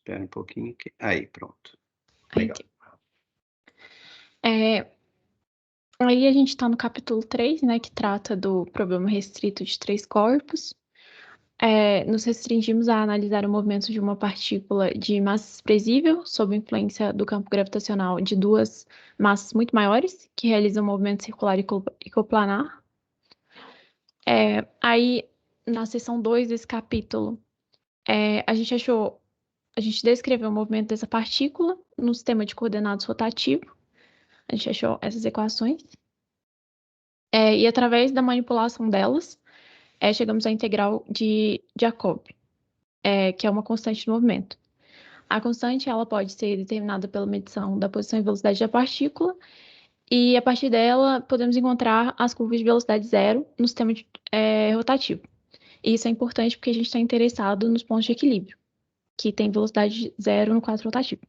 Espera um pouquinho aqui. Aí, pronto. Aí, Legal. aí a gente está no capítulo 3, né, que trata do problema restrito de três corpos. Nos restringimos a analisar o movimento de uma partícula de massa desprezível sob influência do campo gravitacional de duas massas muito maiores, que realizam um movimento circular e coplanar. Aí, na seção 2 desse capítulo, a gente descreveu o movimento dessa partícula no sistema de coordenadas rotativo. A gente achou essas equações. E através da manipulação delas, chegamos à integral de Jacob, que é uma constante do movimento. A constante ela pode ser determinada pela medição da posição e velocidade da partícula, e a partir dela podemos encontrar as curvas de velocidade zero no sistema rotativo. E isso é importante porque a gente está interessado nos pontos de equilíbrio, que tem velocidade zero no quadro rotativo.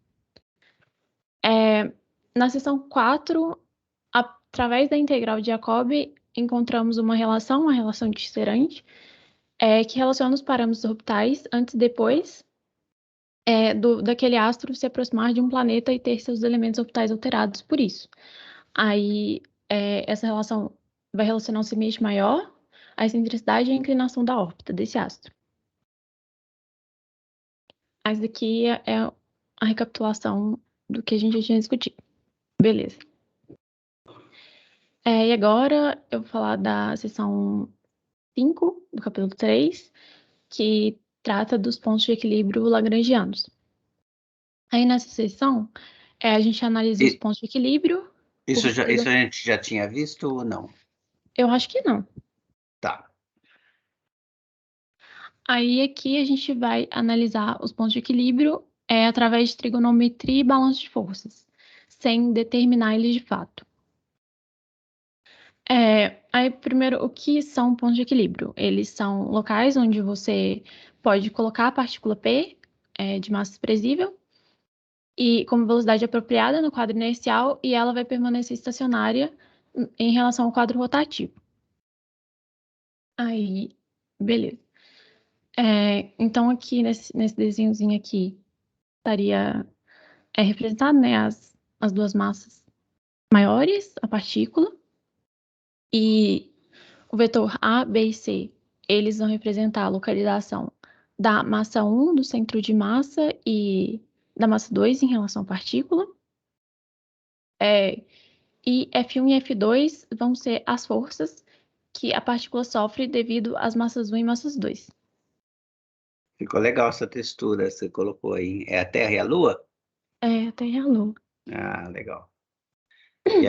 Na seção 4, através da integral de Jacob, encontramos uma relação de Tisserand, que relaciona os parâmetros orbitais antes e depois daquele astro se aproximar de um planeta e ter seus elementos orbitais alterados por isso. Aí, essa relação vai relacionar um semelhante maior, a excentricidade e a inclinação da órbita desse astro. Mas aqui é a recapitulação do que a gente já tinha discutido. Beleza. E agora eu vou falar da seção 5 do capítulo 3, que trata dos pontos de equilíbrio lagrangianos. Aí nessa seção, a gente analisa os pontos de equilíbrio. Isso a gente já tinha visto ou não? Eu acho que não. Tá. Aí aqui a gente vai analisar os pontos de equilíbrio através de trigonometria e balanço de forças, sem determinar eles de fato. Aí, primeiro, o que são pontos de equilíbrio? Eles são locais onde você pode colocar a partícula P, de massa desprezível, e como velocidade apropriada no quadro inercial, e ela vai permanecer estacionária em relação ao quadro rotativo. Aí, beleza. Então, aqui nesse desenhozinho aqui, estaria representado, né, as duas massas maiores, a partícula, e o vetor A, B e C, eles vão representar a localização da massa 1 do centro de massa e da massa 2 em relação à partícula. E F1 e F2 vão ser as forças que a partícula sofre devido às massas 1 e massas 2. Ficou legal essa textura que você colocou aí. É a Terra e a Lua? A Terra e a Lua. Ah, legal. E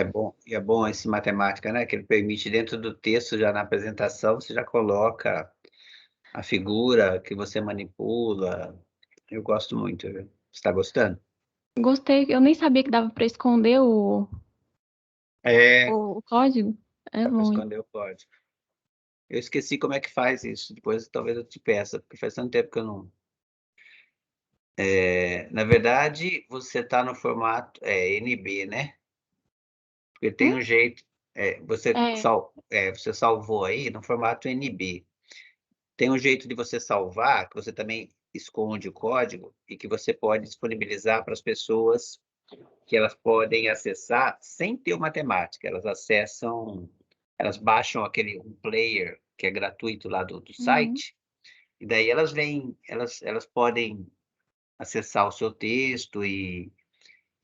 é bom esse matemática, né? Que ele permite, dentro do texto, já na apresentação, você já coloca a figura que você manipula. Eu gosto muito, viu? Você está gostando? Gostei, eu nem sabia que dava para esconder o código. É Dá para bom, hein? esconder o código. Eu esqueci como é que faz isso. Depois talvez eu te peça, porque faz tanto tempo que eu não. Na verdade, você está no formato NB, né? Porque tem um jeito. Você salvou aí no formato NB. Tem um jeito de você salvar, que você também esconde o código e que você pode disponibilizar para as pessoas que elas podem acessar sem ter o matemática. Elas baixam um player que é gratuito lá do site, e daí elas podem acessar o seu texto e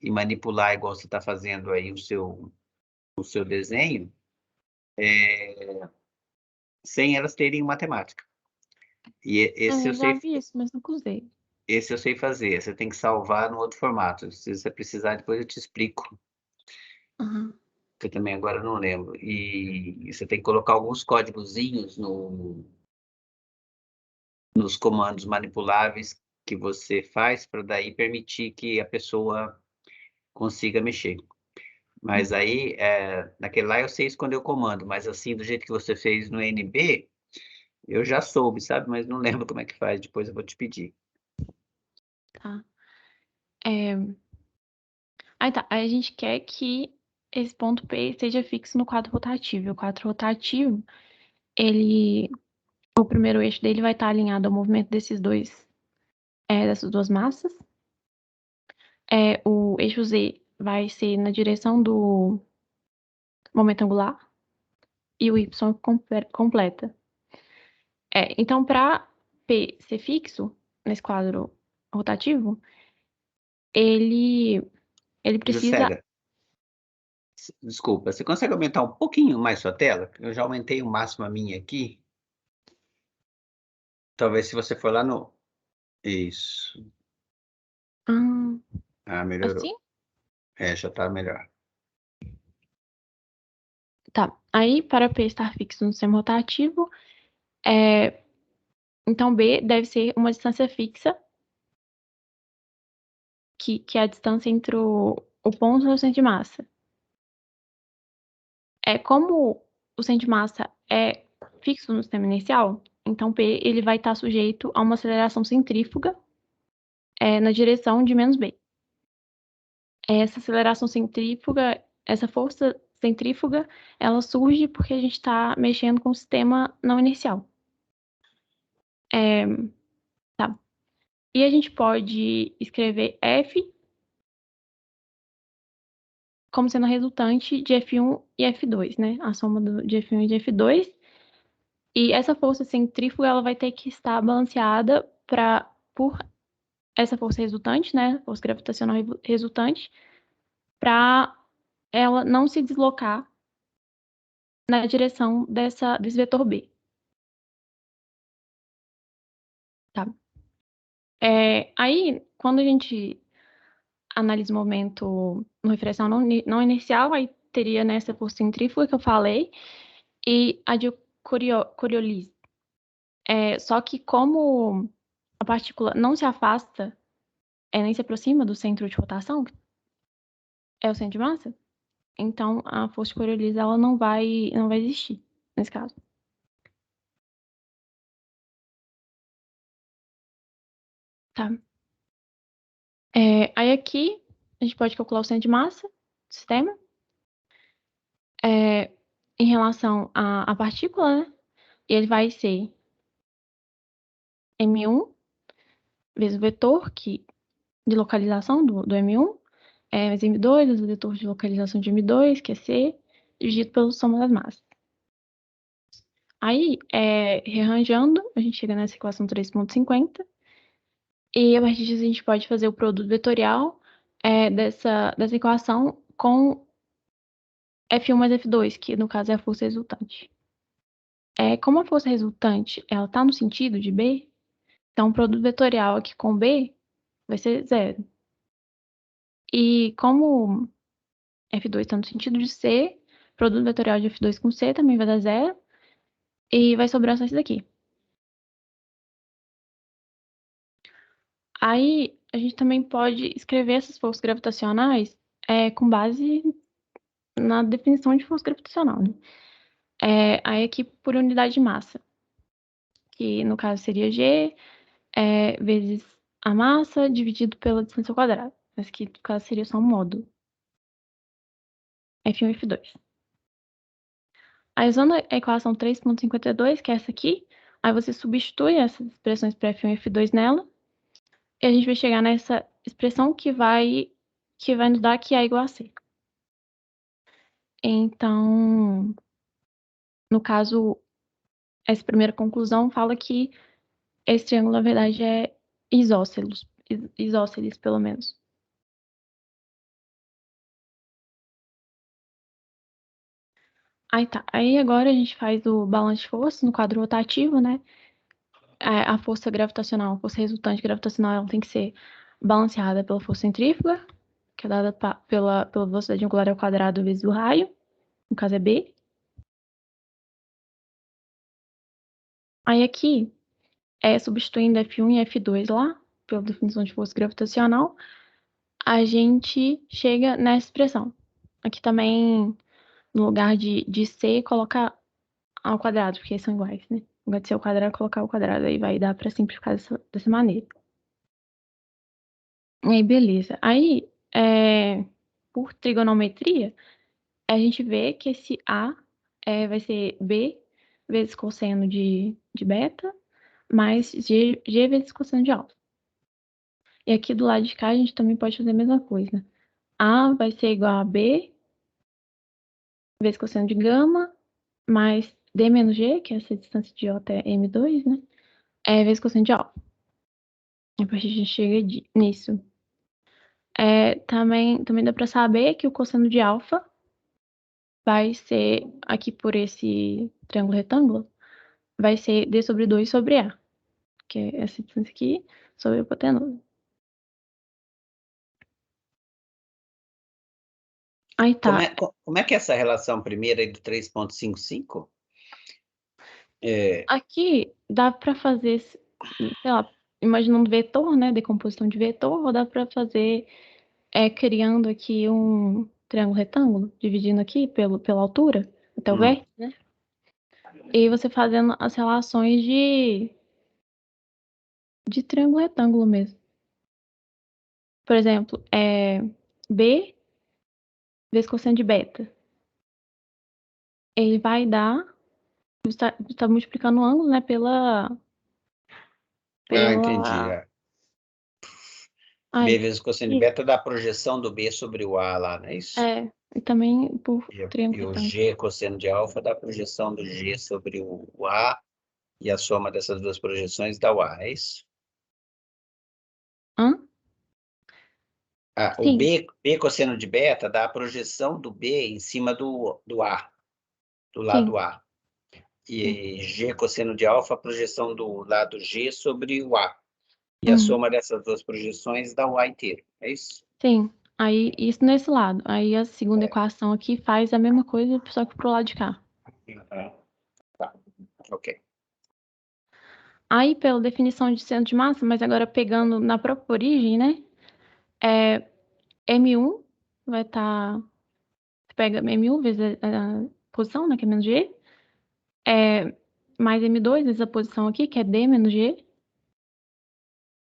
manipular, igual você está fazendo aí o seu desenho, sem elas terem matemática. E esse eu Já sei. vi isso, mas nunca usei. Esse eu sei fazer. Você tem que salvar no outro formato. Se você precisar, depois eu te explico. Uhum. Que eu também agora não lembro. E você tem que colocar alguns códigozinhos nos comandos manipuláveis que você faz para daí permitir que a pessoa consiga mexer. Mas aí, naquele lá eu sei esconder o comando, mas assim, do jeito que você fez no NB, eu já soube, sabe? Mas não lembro como é que faz. Depois eu vou te pedir. Tá. Tá. Aí a gente quer que esse ponto P esteja fixo no quadro rotativo. O quadro rotativo, o primeiro eixo dele vai estar alinhado ao movimento dessas duas massas. O eixo Z vai ser na direção do momento angular e o Y completa. Então, para P ser fixo nesse quadro rotativo, ele precisa... Juscelia, desculpa, você consegue aumentar um pouquinho mais sua tela? Eu já aumentei o máximo a minha aqui. Talvez se você for lá no... Isso. Melhorou. Assim? Já tá melhor. Tá. Aí, para P estar fixo no sistema rotativo, então B deve ser uma distância fixa, que é a distância entre o ponto e o centro de massa. Como o centro de massa é fixo no sistema inicial, então P ele vai estar sujeito a uma aceleração centrífuga na direção de menos B. Essa aceleração centrífuga, essa força centrífuga, ela surge porque a gente está mexendo com o sistema não inercial. Tá. E a gente pode escrever F como sendo a resultante de F1 e F2, né? A soma de F1 e de F2. E essa força centrífuga, ela vai ter que estar balanceada por essa força resultante, né? Força gravitacional resultante, para ela não se deslocar na direção desse vetor B. Tá? Aí, quando a gente analisa o momento no referencial não inercial, aí teria nessa força centrífuga que eu falei, e a de Coriolis. Só que como a partícula não se afasta, nem se aproxima do centro de rotação, que é o centro de massa, então a força de Coriolis ela não vai existir nesse caso. Tá? Aí aqui a gente pode calcular o centro de massa do sistema em relação à partícula, né? E ele vai ser M1 vezes o vetor de localização do M1, vezes M2 vezes o vetor de localização de M2, que é C, dividido pela soma das massas. Aí, rearranjando, a gente chega nessa equação 3,50. E a partir disso a gente pode fazer o produto vetorial dessa equação com F1 mais F2, que no caso é a força resultante. Como a força resultante ela está no sentido de B, então o produto vetorial aqui com B vai ser zero. E como F2 está no sentido de C, produto vetorial de F2 com C também vai dar zero. E vai sobrar só isso daqui. Aí a gente também pode escrever essas forças gravitacionais com base na definição de força gravitacional, né? Aí aqui por unidade de massa, que no caso seria G vezes a massa dividido pela distância ao quadrado. Mas que no caso seria só um módulo. F1 e F2. Aí usando a equação 3,52, que é essa aqui, aí você substitui essas expressões para F1 e F2 nela, e a gente vai chegar nessa expressão que vai nos dar que A igual a C. Então, no caso, essa primeira conclusão fala que esse triângulo, na verdade, é isósceles, pelo menos. Aí tá. Aí agora a gente faz o balanço de força no quadro rotativo, né? A força gravitacional, a força resultante gravitacional, ela tem que ser balanceada pela força centrífuga, que é dada pela velocidade angular ao quadrado vezes o raio, no caso é B. Aí aqui, substituindo F1 e F2 lá, pela definição de força gravitacional, a gente chega nessa expressão. Aqui também, no lugar de C, coloca ao quadrado, porque são iguais, né? No lugar de ser ao quadrado, colocar ao quadrado. Aí vai dar para simplificar dessa maneira. E aí, beleza. Aí, por trigonometria, a gente vê que esse A vai ser B vezes cosseno de beta mais G vezes cosseno de alfa. E aqui do lado de cá a gente também pode fazer a mesma coisa. A vai ser igual a B vezes cosseno de gama, mais D menos G, que é essa distância de J até M2, né? Vezes cosseno de alfa. Depois a gente chega nisso. Também dá para saber que o cosseno de alfa vai ser, aqui por esse triângulo retângulo, vai ser D sobre 2 sobre A, que é essa distância aqui sobre a hipotenusa. Aí tá. Como é que é essa relação primeira aí do 3,55? Aqui dá para fazer, sei lá, imaginando vetor, né, decomposição de vetor, ou dá para fazer criando aqui um triângulo retângulo, dividindo aqui pela altura, até o vértice, né? E você fazendo as relações de triângulo retângulo mesmo. Por exemplo, B vezes cosseno de beta. Ele vai dar, está multiplicando o ângulo, né, Entendi. B Ai, vezes cosseno de beta dá a projeção do B sobre o A lá, não é isso? e também por triângulo E o retângulo. G cosseno de alfa dá a projeção do G sobre o A, e a soma dessas duas projeções dá o A, é isso? Hã? O Sim, B cosseno de beta dá a projeção do B em cima do A, do sim, lado A. sim. E G cosseno de alfa, a projeção do lado G sobre o A. E a Uhum. soma dessas duas projeções dá o A inteiro, é isso? Sim. Aí, isso nesse lado. Aí a segunda equação aqui faz a mesma coisa, só que pro lado de cá. Ah, tá. Ok. Aí, pela definição de centro de massa, mas agora pegando na própria origem, né? M1 vai estar. Você pega M1 vezes a posição, né? Que é menos G. Mais M2 vezes a posição aqui, que é D menos G.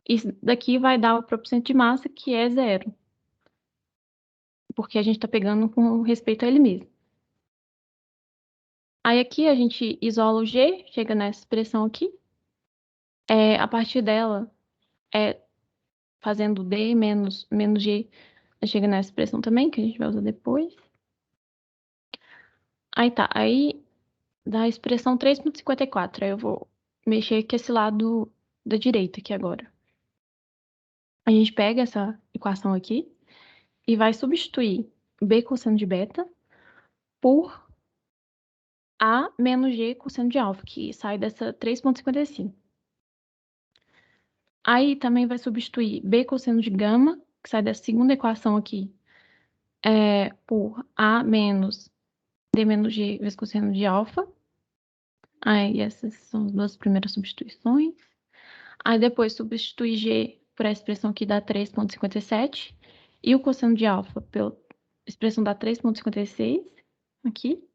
Isso daqui vai dar o próprio centro de massa, que é zero. Porque a gente está pegando com respeito a ele mesmo. Aí aqui a gente isola o G, chega nessa expressão aqui. A partir dela, fazendo D menos G, chega nessa expressão também, que a gente vai usar depois. Aí tá, aí dá a expressão 3,54. Aí eu vou mexer com esse lado da direita aqui agora. A gente pega essa equação aqui e vai substituir B cosseno de beta por A menos G cosseno de alfa, que sai dessa 3,55. Aí também vai substituir B cosseno de gama, que sai dessa segunda equação aqui, por A menos D menos G vezes cosseno de alfa. Aí essas são as duas primeiras substituições. Aí depois substitui G por essa expressão que dá 3,57. E o cosseno de alfa pela expressão dá 3,56 aqui.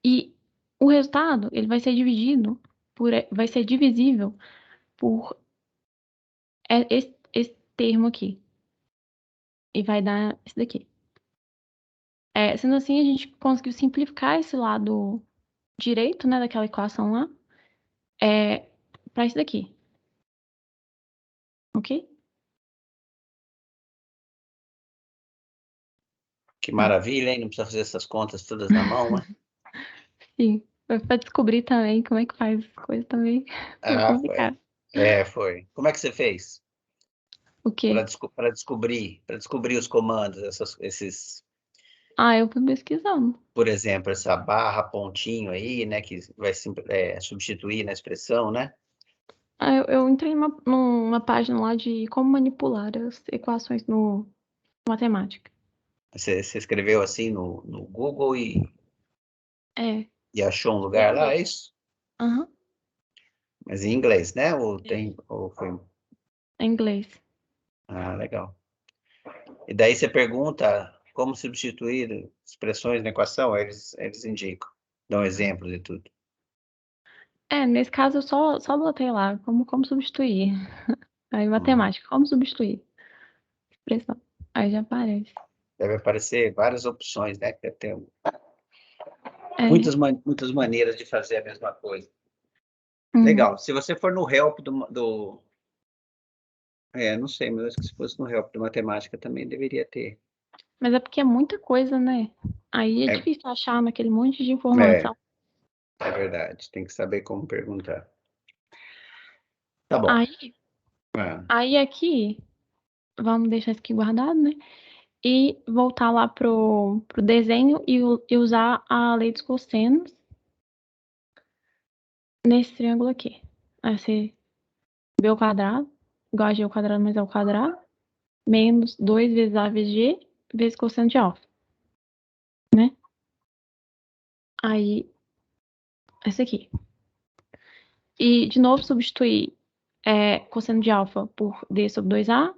E o resultado, ele vai ser dividido vai ser divisível por esse termo aqui. E vai dar esse daqui. Sendo assim, a gente conseguiu simplificar esse lado direito, né, daquela equação lá, para isso daqui. Ok? Que maravilha, hein? Não precisa fazer essas contas todas na mão, né? Sim. Para descobrir também como é que faz as coisas também. Foi Foi. complicado. Foi. Como é que você fez O quê? para descobrir os comandos, esses, Eu fui pesquisando. por exemplo, essa barra, pontinho aí, né, que vai substituir na expressão, né? Eu entrei numa página lá de como manipular as equações no matemática. Você escreveu assim no Google É. e achou um Em lugar lá, é inglês. isso? Aham, Mas em inglês, né? é. Ou foi... Em inglês. Legal. E daí você pergunta como substituir expressões na equação, eles indicam, dão exemplos e tudo. Nesse caso eu só botei lá como substituir. Aí Hum. matemática, como substituir? Expressão. Aí já aparece. Deve aparecer várias opções, né? Deve ter É, muitas maneiras de fazer a mesma coisa. Legal. Se você for no help não sei, mas acho que se fosse no help de matemática também deveria ter. Mas é porque é muita coisa, né? Aí é É, difícil achar naquele monte de é, informação. é verdade. Tem que saber como perguntar. Tá bom. Aí, Ah, aí aqui, vamos deixar isso aqui guardado, né? E voltar lá pro desenho e usar a lei dos cossenos nesse triângulo aqui. Vai ser b ao quadrado, igual a g ao quadrado mais ao quadrado, menos 2 vezes a vezes g, vezes cosseno de alfa, né? Aí, esse aqui. E, de novo, substituir cosseno de alfa por d sobre 2a,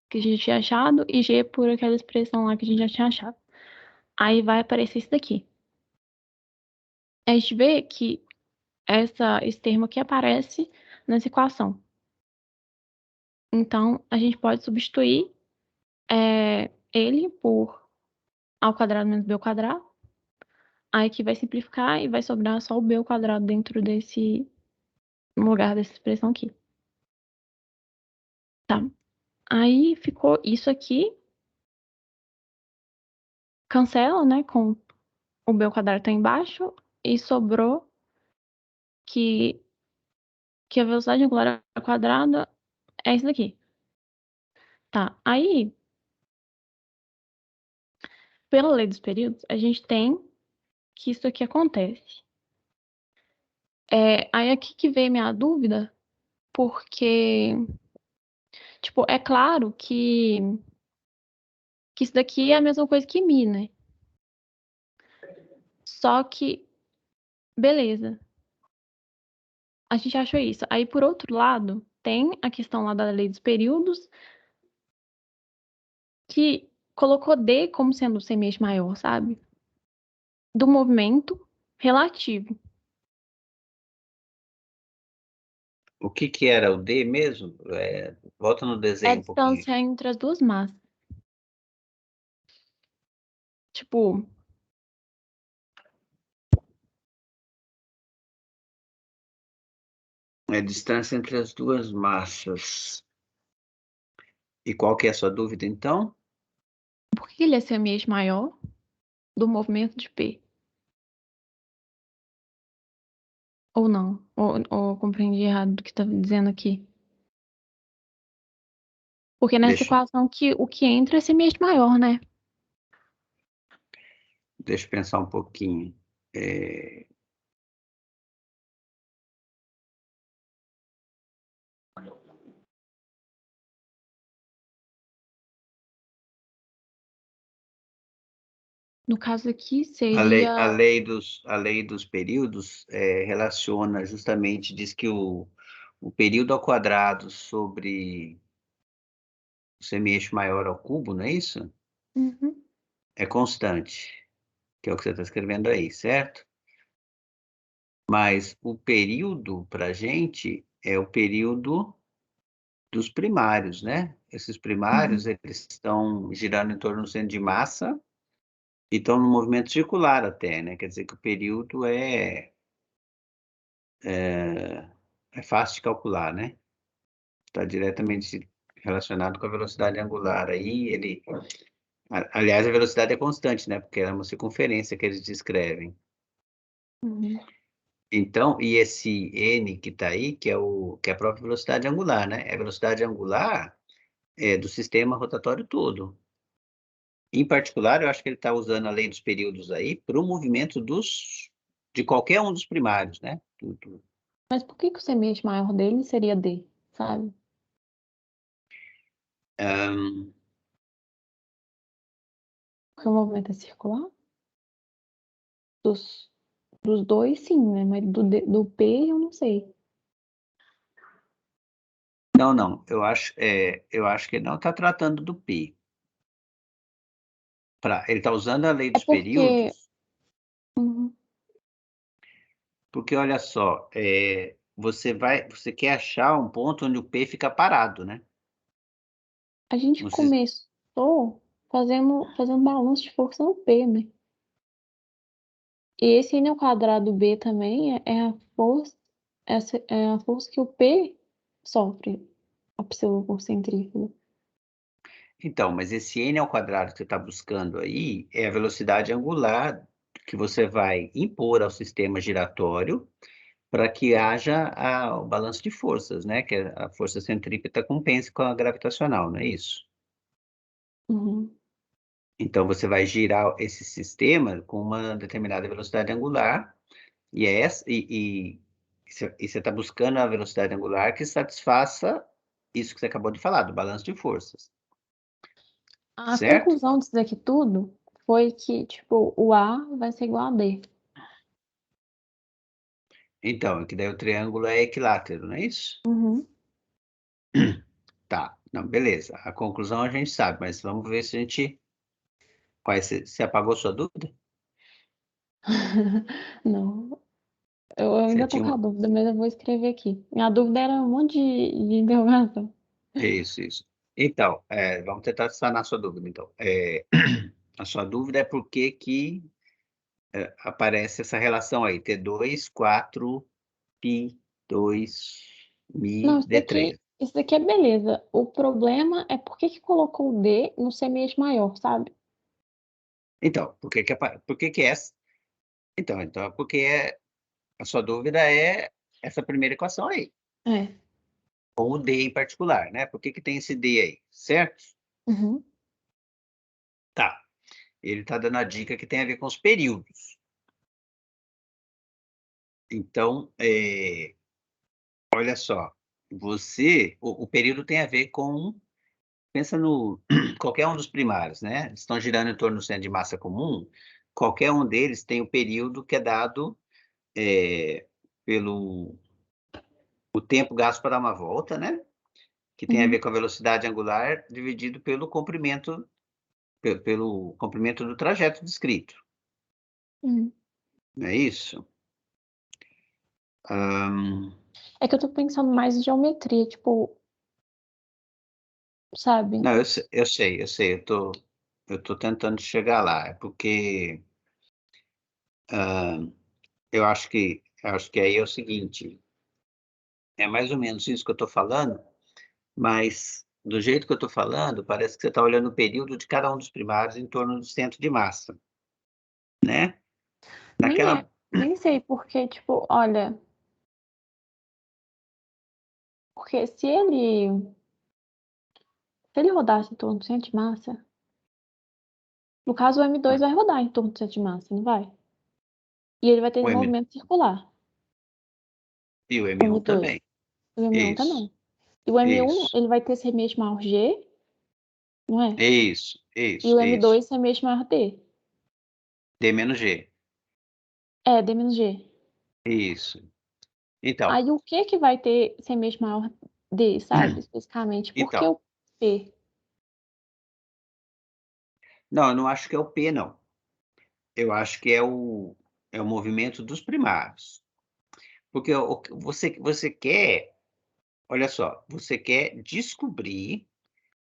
que a gente tinha achado, e g por aquela expressão lá que a gente já tinha achado. Aí vai aparecer isso daqui. A gente vê que esse termo aqui aparece nessa equação. Então, a gente pode substituir ele por a ao quadrado menos b ao quadrado. Aí aqui vai simplificar e vai sobrar só o b ao quadrado dentro no lugar dessa expressão aqui. Tá? Aí ficou isso aqui. Cancela, né? Com o b ao quadrado tá embaixo. E sobrou que a velocidade angular ao quadrado é isso daqui. Tá? Aí, pela lei dos períodos, a gente tem que isso aqui acontece. Aí aqui que veio minha dúvida, porque, tipo, é claro que isso daqui é a mesma coisa que mi, né? Só que, beleza, a gente achou isso. Aí, por outro lado, tem a questão lá da lei dos períodos, que colocou D como sendo o semi-eixo maior, sabe? Do movimento relativo. o que que era o D mesmo? Volta no É a desenho um pouquinho. distância entre as duas massas. Tipo, É a distância entre as duas massas. E qual que é a sua dúvida, então? por que ele é semi-eixo maior do movimento de P? Ou não? Ou compreendi errado do que tá dizendo aqui? Porque nessa Deixa, equação o que entra é semi-eixo maior, né? deixa eu pensar um pouquinho. É, No caso aqui a seria. a lei dos períodos relaciona justamente, diz que o período ao quadrado sobre o semi-eixo maior ao cubo, não é isso? Uhum. É constante, que é o que você está escrevendo aí, certo? Mas o período, para a gente, é o período dos primários, né? Esses primários, Uhum. eles estão girando em torno do centro de massa e estão no movimento circular até, né? Quer dizer que o período é fácil de calcular, né? Está diretamente relacionado com a velocidade angular. Aí aliás, a velocidade é constante, né? Porque é uma circunferência que eles descrevem. Uhum. Então, e esse n que está aí, que é a própria velocidade angular, né? É a velocidade angular do sistema rotatório todo. Em particular, eu acho que ele está usando a lei dos períodos aí para o movimento de qualquer um dos primários, né? Mas por que o semi-eixo maior dele seria D, sabe? Ahn, Porque o movimento é circular? Dos, dos dois, sim, né? Mas do P eu não sei. não, não, eu acho que ele não está tratando do P. Ele está usando a lei É dos porque. períodos, Uhum. porque olha só, você quer achar um ponto onde o P fica parado, né? A gente No sis- começou fazendo balanço de força no P, né? E esse N ao quadrado B também é a força. essa é a força que o P sofre, a força centrífuga. Então, mas esse n ao quadrado que você está buscando aí é a velocidade angular que você vai impor ao sistema giratório para que haja o balanço de forças, né? Que a força centrípeta compense com a gravitacional, não é isso? Uhum. Então, você vai girar esse sistema com uma determinada velocidade angular, e é essa, e você está buscando a velocidade angular que satisfaça isso que você acabou de falar, do balanço de forças, A certo? conclusão disso daqui tudo foi que, tipo, o A vai ser igual a D. Então, que daí o triângulo é equilátero, não é isso? Uhum. Tá, não, beleza. A conclusão a gente sabe, mas vamos ver se a gente. Você apagou sua dúvida? Não, eu Você ainda tô tinha com a uma. dúvida, mas eu vou escrever aqui. Minha dúvida era um monte de interrogação. Isso, isso. Então, vamos tentar sanar a sua dúvida, então. A sua dúvida é por que que aparece essa relação aí, T2, 4, Pi, 2, Não, Mi, D3. isso daqui é beleza. O problema é por que que colocou o D no semi-eixo maior, sabe? Então, por que que é essa? Então, porque a sua dúvida é essa primeira equação aí, É. com o D em particular, né? Por que que tem esse D aí, certo? Uhum. Tá. Ele está dando a dica que tem a ver com os períodos. Então, olha só, o período tem a ver com, pensa no, qualquer um dos primários, né? Eles estão girando em torno do centro de massa comum, qualquer um deles tem o período que é dado pelo o tempo gasto para dar uma volta, né? Que tem a ver Uhum. com a velocidade angular dividido pelo comprimento do trajeto descrito, Uhum. não é isso? Hum, É que eu tô pensando mais em geometria, tipo, sabe? não, eu sei, eu tô tentando chegar lá, é porque eu acho que aí é o seguinte, é mais ou menos isso que eu estou falando, mas do jeito que eu estou falando, parece que você está olhando o período de cada um dos primários em torno do centro de massa, né? Nem é, Naquela, nem sei porque, tipo, olha, porque se ele rodasse em torno do centro de massa, no caso o M2 vai rodar em torno do centro de massa, não vai? E ele vai ter o M movimento circular, e o o M1 M2, também. o M1 Isso, também. E o M1, isso, ele vai ter semi-eixo maior G, não é? isso, E isso, o isso. M2 semi-eixo maior D. D menos G. É, D menos G. Isso. Então, Aí o que que vai ter semi-eixo maior D, sabe? Especificamente. Por que então, o P? não, eu não acho que é o P, não. Eu acho que é o movimento dos primários. Porque você quer, olha só, você quer descobrir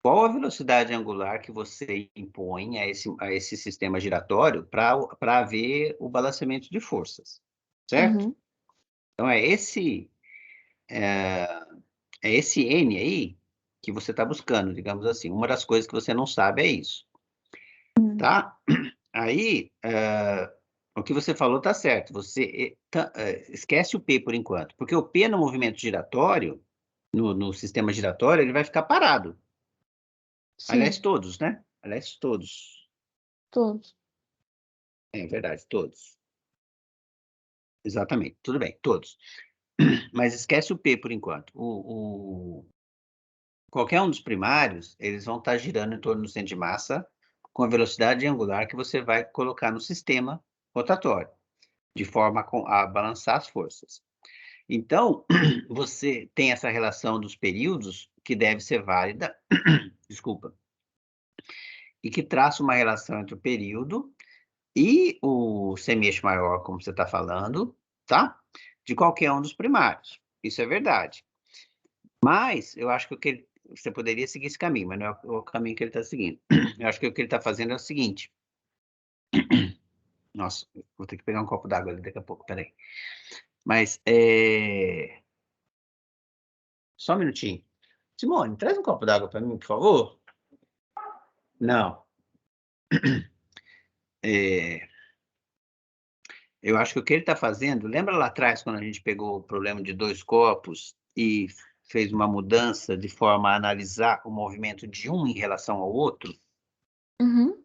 qual a velocidade angular que você impõe a esse sistema giratório para haver o balanceamento de forças, certo? Uhum. Então é, é esse N aí que você está buscando, digamos assim. Uma das coisas que você não sabe é isso, Uhum. tá? Aí, o que você falou está certo. Você esquece o P por enquanto, porque o P no movimento giratório, no sistema giratório, ele vai ficar parado. Aliás, Sim, todos, né? Aliás, todos. todos. É verdade, todos. Exatamente, tudo bem, todos. Mas esquece o P por enquanto. Qualquer um dos primários, eles vão estar girando em torno do centro de massa com a velocidade angular que você vai colocar no sistema rotatório, de forma a balançar as forças. Então, você tem essa relação dos períodos que deve ser válida, desculpa, e que traça uma relação entre o período e o semieixo maior, como você está falando, tá? De qualquer um dos primários. Isso é verdade. Mas eu acho que você poderia seguir esse caminho, mas não é o caminho que ele está seguindo. Eu acho que o que ele está fazendo é o seguinte. Nossa, vou ter que pegar um copo d'água ali daqui a pouco, peraí. Mas, só um minutinho. Simone, traz um copo d'água para mim, por favor. Não. Eu acho que o que ele está fazendo, lembra lá atrás, quando a gente pegou o problema de 2 corpos e fez uma mudança de forma a analisar o movimento de um em relação ao outro? Uhum.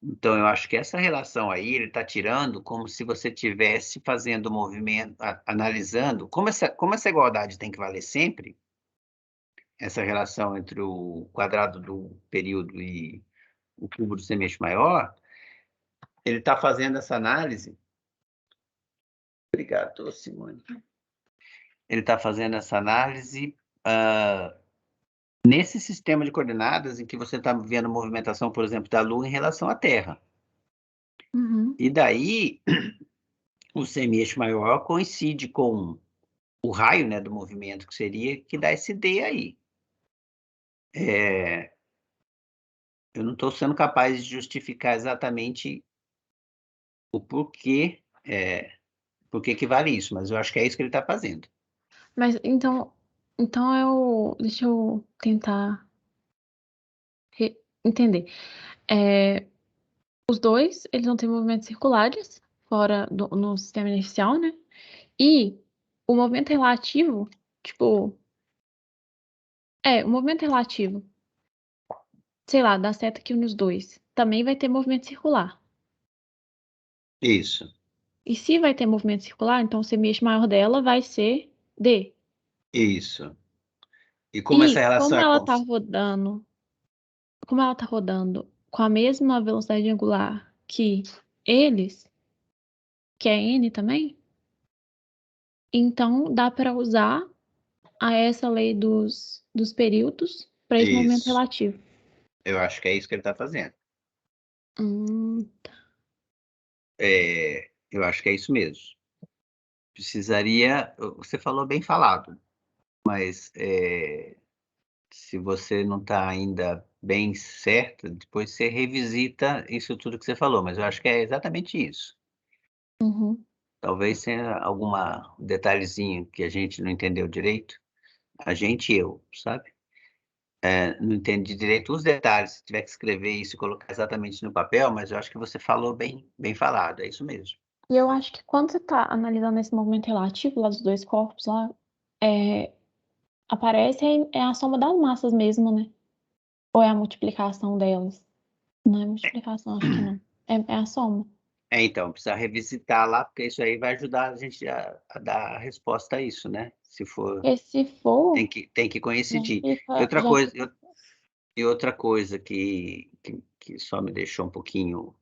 Então, eu acho que essa relação aí, ele está tirando como se você tivesse fazendo o movimento, analisando, como essa igualdade tem que valer sempre, essa relação entre o quadrado do período e o cubo do semestre maior, ele está fazendo essa análise. Obrigado, Simone. Ele está fazendo essa análise nesse sistema de coordenadas em que você está vendo a movimentação, por exemplo, da Lua em relação à Terra. Uhum. E daí, o semieixo maior coincide com o raio, né, do movimento, que dá esse D aí. Eu não estou sendo capaz de justificar exatamente o porquê, por que vale isso, mas eu acho que é isso que ele está fazendo. Mas então deixa eu tentar entender. Os dois, eles não têm movimentos circulares fora no sistema inercial, né? E o movimento relativo, tipo, o movimento relativo, sei lá, da seta que une os dois, também vai ter movimento circular. Isso, E se vai ter movimento circular, então o semieixo maior dela vai ser D. isso. E como essa E relação como é ela tá rodando com a mesma velocidade angular que eles, que é n também, então dá para usar essa lei dos períodos para esse movimento isso, relativo. eu acho que é isso que ele está fazendo. Tá. Eu acho que é isso mesmo. Precisaria, você falou bem falado, mas se você não está ainda bem certo, depois você revisita isso tudo que você falou, mas eu acho que é exatamente isso. Uhum. Talvez tenha alguma detalhezinho que a gente não entendeu direito, a gente e eu, sabe? Não entendi direito os detalhes, se tiver que escrever isso e colocar exatamente no papel, mas eu acho que você falou bem falado, é isso mesmo. E eu acho que quando você está analisando esse movimento relativo lá dos dois corpos lá, aparece a soma das massas mesmo, né? Ou é a multiplicação delas? Não é multiplicação, acho que não. É a soma. Então, precisa revisitar lá, porque isso aí vai ajudar a gente a dar a resposta a isso, né? Se for, E se for, tem que já coincidir. E fica, outra já coisa, fica. que só me deixou um pouquinho,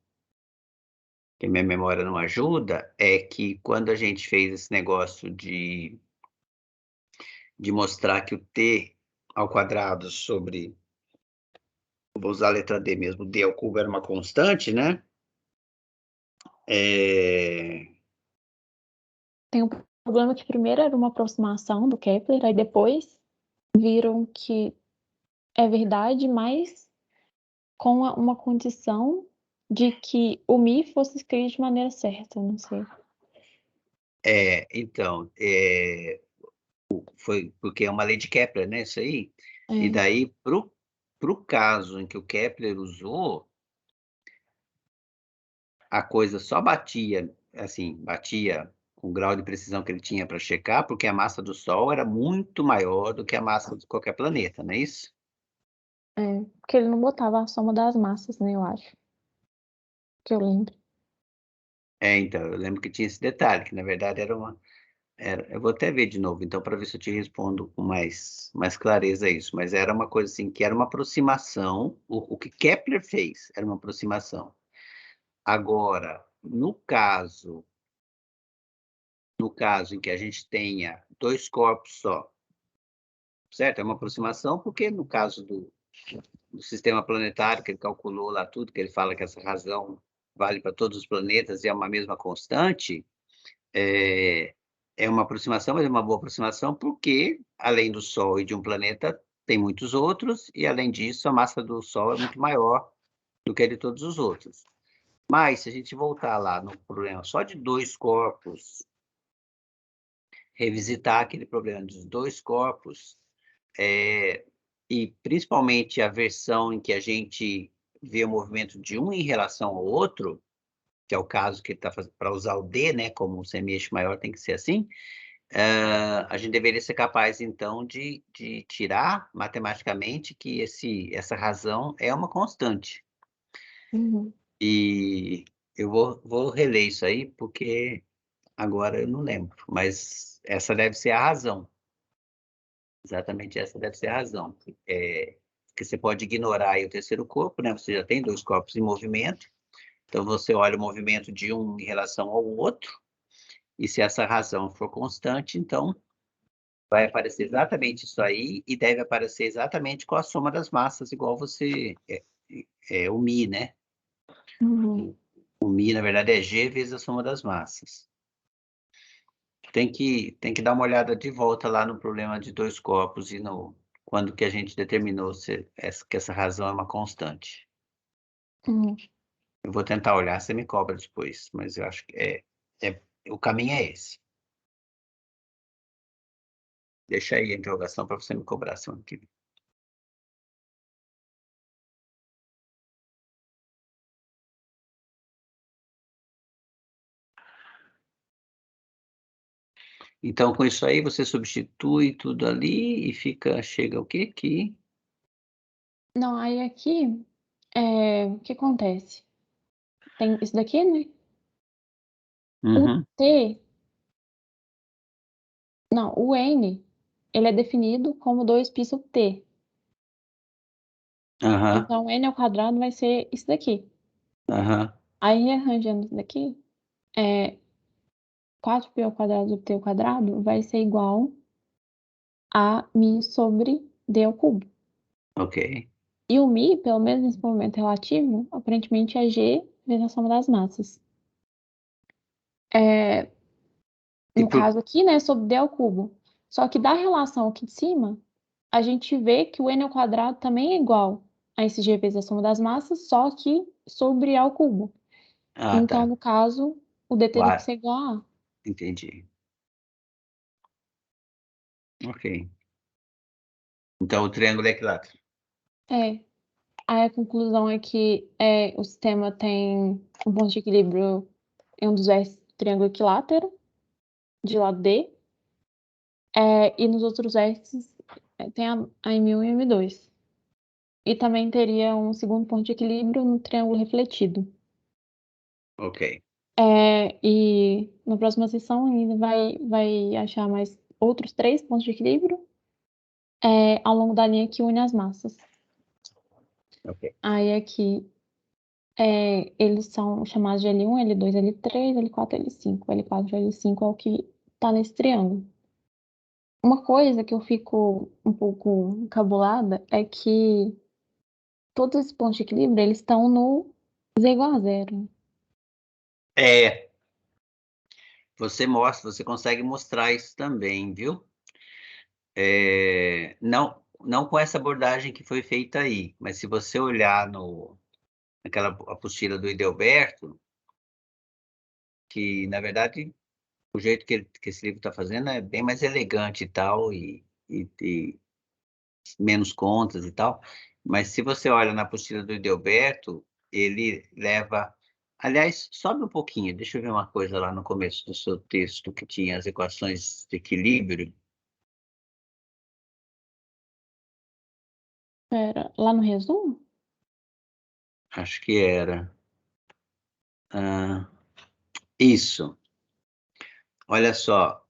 que minha memória não ajuda, é que quando a gente fez esse negócio de mostrar que o t ao quadrado sobre, vou usar a letra D mesmo, D ao cubo era uma constante, né? É, Tem um problema que primeiro era uma aproximação do Kepler, aí depois viram que é verdade, mas com uma condição de que o Mi fosse escrito de maneira certa, não sei. então, foi porque é uma lei de Kepler, né, isso aí. E É. daí, pro caso em que o Kepler usou, a coisa só batia, assim, batia com o grau de precisão que ele tinha para checar, porque a massa do Sol era muito maior do que a massa de qualquer planeta, não é isso? Porque ele não botava a soma das massas, né, eu acho. Que eu lembro. Então, eu lembro que tinha esse detalhe, que na verdade eu vou até ver de novo, então, para ver se eu te respondo com mais clareza isso, mas era uma coisa assim, que era uma aproximação, o que Kepler fez era uma aproximação. Agora, no caso em que a gente tenha 2 corpos só, certo? É uma aproximação, porque no caso do sistema planetário, que ele calculou lá tudo, que ele fala que essa razão vale para todos os planetas e é uma mesma constante, é é uma aproximação, mas é uma boa aproximação, porque além do Sol e de um planeta, tem muitos outros, e além disso, a massa do Sol é muito maior do que a de todos os outros. Mas, se a gente voltar lá no problema só de 2 corpos revisitar aquele problema dos dois corpos, e principalmente a versão em que a gente vê o movimento de um em relação ao outro, que é o caso que ele está fazendo, para usar o D, né, como o semi-eixo maior tem que ser assim, a gente deveria ser capaz, então, de tirar matematicamente que essa razão é uma constante. Uhum. E eu vou reler isso aí, porque agora eu não lembro, mas essa deve ser a razão. Exatamente essa deve ser a razão. Que você pode ignorar aí o terceiro corpo, né? Você já tem dois corpos em movimento, então você olha o movimento de um em relação ao outro, e se essa razão for constante, então vai aparecer exatamente isso aí, e deve aparecer exatamente com a soma das massas, igual o μ, né? Uhum. O μ, na verdade, é G vezes a soma das massas. Tem que dar uma olhada de volta lá no problema de dois corpos e quando que a gente determinou que essa razão é uma constante. Uhum. Eu vou tentar olhar, você me cobra depois, mas eu acho que o caminho é esse. Deixa aí a interrogação para você me cobrar semana que vem. Então, com isso aí, você substitui tudo ali e chega o quê? Que Não, aí aqui, o que acontece? Tem isso daqui, né? O Uhum. T não, o N, ele é definido como 2π sub T. Aham, Então N ao quadrado vai ser isso daqui. aham. Aí arranjando isso daqui, 4π ao quadrado sub T ao quadrado vai ser igual a μ sobre D ao cubo. Ok. E o μ, pelo menos nesse movimento relativo, aparentemente é G vezes a soma das massas. E No caso aqui, né, sobre D ao cubo. Só que da relação aqui de cima, a gente vê que o N ao quadrado também é igual a esse G vezes a soma das massas, só que sobre A ao cubo. Então, tá. no caso, o D teria que Claro, ser igual a A. entendi. Ok. Então, o triângulo é equilátero. É. Aí a conclusão é que o sistema tem um ponto de equilíbrio em um dos vértices do triângulo equilátero, de lado D, e nos outros vértices tem a M1 e a M2. E também teria um segundo ponto de equilíbrio no triângulo refletido. Ok. E na próxima sessão ainda vai achar mais outros 3 pontos de equilíbrio ao longo da linha que une as massas. Ok. Aí aqui eles são chamados de L1, L2, L3, L4, L5. L4 e L5 é o que está nesse triângulo. Uma coisa que eu fico um pouco encabulada é que todos esses pontos de equilíbrio eles estão no z igual a zero. É, você consegue mostrar isso também, viu? Não com essa abordagem que foi feita aí, mas se você olhar naquela apostila do Idelberto, que, na verdade, o jeito que esse livro está fazendo é bem mais elegante e tal, e menos contas e tal, mas se você olha na apostila do Idelberto, ele leva... Aliás, sobe um pouquinho, deixa eu ver uma coisa lá no começo do seu texto, que tinha as equações de equilíbrio. Pera, lá no resumo? Acho que era. Ah, isso. Olha só,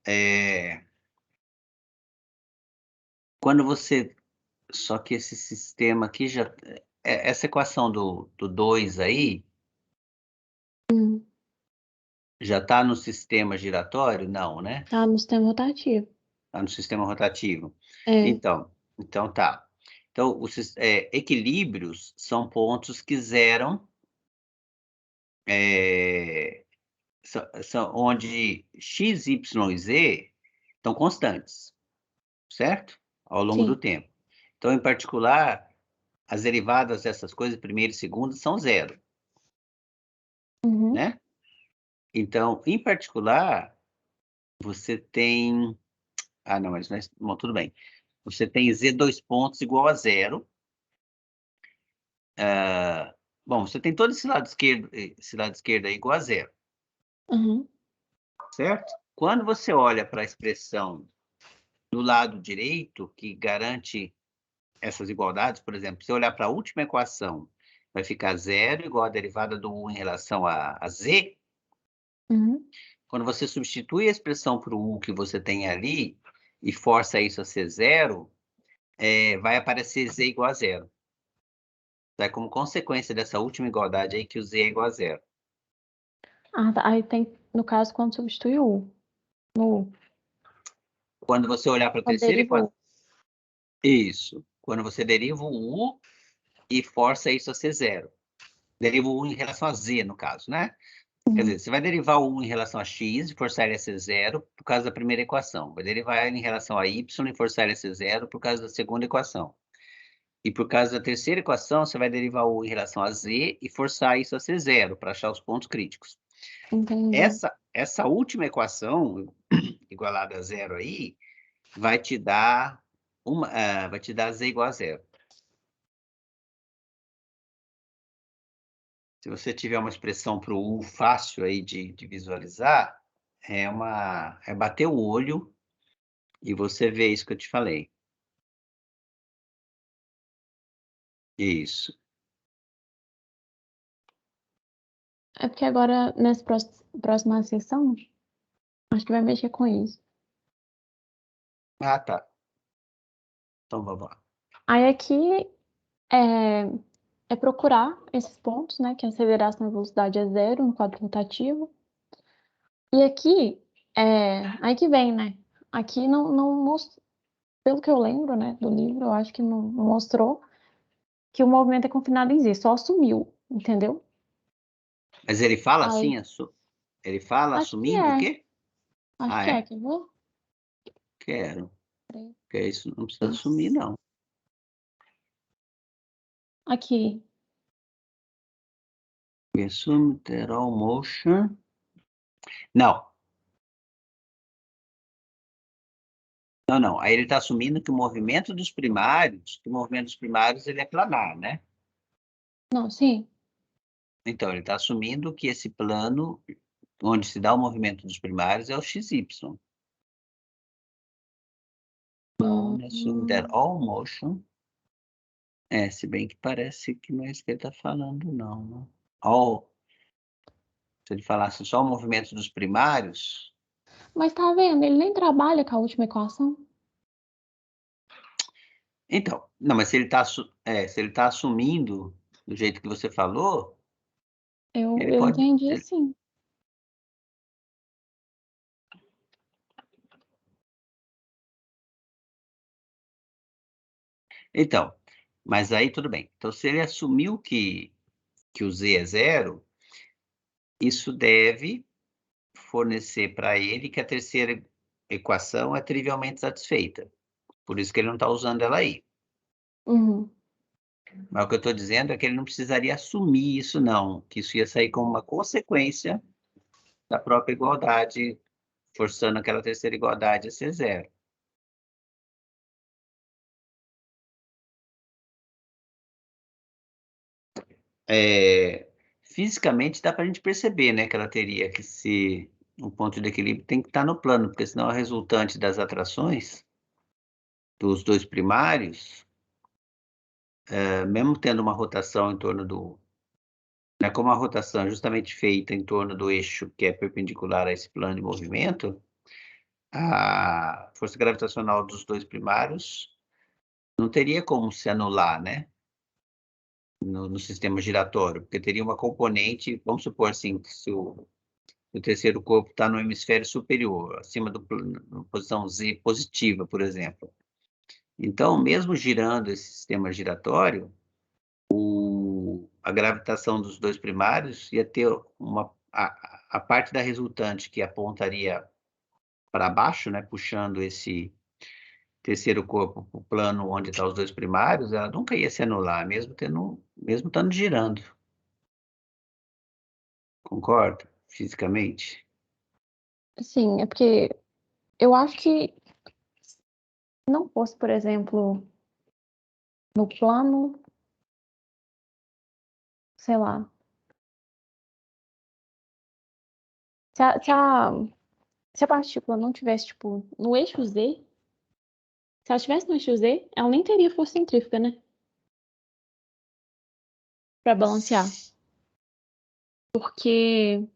quando você... Só que esse sistema aqui já... Essa equação do 2 aí, Hum, já está no sistema giratório? Não, né? tá no sistema rotativo. Está no sistema rotativo. É, Então tá. Então, equilíbrios são pontos que zeram, é, onde x, y e z estão constantes, certo? Ao longo do sim. tempo. Então, em particular, as derivadas dessas coisas, primeira e segunda, são zero, Uhum. né? Então, em particular, você tem... Ah, não, mas bom, tudo bem. Você tem Z dois pontos igual a zero. Bom, você tem todo esse lado esquerdo aí igual a zero, Uhum. certo? Quando você olha para a expressão do lado direito, que garante essas igualdades, por exemplo, se eu olhar para a última equação, vai ficar zero igual a derivada do u em relação a z. Uhum. Quando você substitui a expressão para o u que você tem ali e força isso a ser zero, vai aparecer z igual a zero. Então, é como consequência dessa última igualdade aí que o z é igual a zero. Ah, tá. Aí tem, no caso, quando substitui o U. No U. Quando você olhar para a Quando terceira deriva o equação... U. Isso. Quando você deriva o u e força isso a ser zero. Deriva o u em relação a z, no caso, né? Quer Uhum. dizer, você vai derivar o u em relação a x e forçar ele a ser zero por causa da primeira equação. Vai derivar ele em relação a y e forçar ele a ser zero por causa da segunda equação. E por causa da terceira equação, você vai derivar o u em relação a z e forçar isso a ser zero, para achar os pontos críticos. Entendi. Essa última equação, igualada a zero aí, vai te dar vai te dar z igual a zero. Se você tiver uma expressão para o U fácil aí de visualizar, é bater o olho e você vê isso que eu te falei. Isso. É porque agora, nessa próxima sessão, acho que vai mexer com isso. Ah, tá. Então vamos lá. Aí aqui é, é procurar esses pontos, né? Que a aceleração e velocidade é zero no quadro rotativo. E aqui, aí que vem, né? Aqui não mostrou, pelo que eu lembro, né, do livro, eu acho que não mostrou que o movimento é confinado em Z, só assumiu, entendeu? Mas ele fala Aí, assim, ele fala acho que assumindo o é, quê? acho Ah, que é, é? quer ver? Quero. Peraí. Porque isso não precisa assumir, não. Aqui, Assume that all motion. Não. Não, não. Aí ele está assumindo que o movimento dos primários, ele é planar, né? não, sim. Então, ele está assumindo que esse plano, onde se dá o movimento dos primários, é o XY. Então, assume that Hum, all motion. Se bem que parece que não é isso que ele está falando, não, né? All, se ele falasse só o movimento dos primários, mas tá vendo, ele nem trabalha com a última equação. então, não, mas se ele tá assumindo do jeito que você falou, ele Eu pode. entendi assim. Então, mas aí tudo bem. Então, se ele assumiu que o z é zero, isso deve fornecer para ele que a terceira equação é trivialmente satisfeita. Por isso que ele não está usando ela aí. Uhum. Mas o que eu estou dizendo é que ele não precisaria assumir isso, não, que isso ia sair como uma consequência da própria igualdade, forçando aquela terceira igualdade a ser zero. Fisicamente dá para a gente perceber, né, que ela teria que ser um ponto de equilíbrio, tem que estar no plano, porque senão a resultante das atrações dos dois primários, mesmo tendo uma rotação em torno do... Né, como a rotação é justamente feita em torno do eixo que é perpendicular a esse plano de movimento, a força gravitacional dos dois primários não teria como se anular, né, no sistema giratório, porque teria uma componente, vamos supor assim, que se o terceiro corpo está no hemisfério superior, acima do plano, na posição Z positiva, por exemplo. Então, mesmo girando esse sistema giratório, a gravitação dos dois primários ia ter a parte da resultante que apontaria para baixo, né, puxando esse terceiro corpo para o plano onde estão os dois primários, ela nunca ia se anular, mesmo estando girando. Concorda? Fisicamente. Sim, é porque Eu acho que se não fosse, por exemplo, no plano, sei lá, se a partícula não tivesse, tipo, no eixo Z, se ela estivesse no eixo Z, ela nem teria força centrífuga, né? Pra balancear. Porque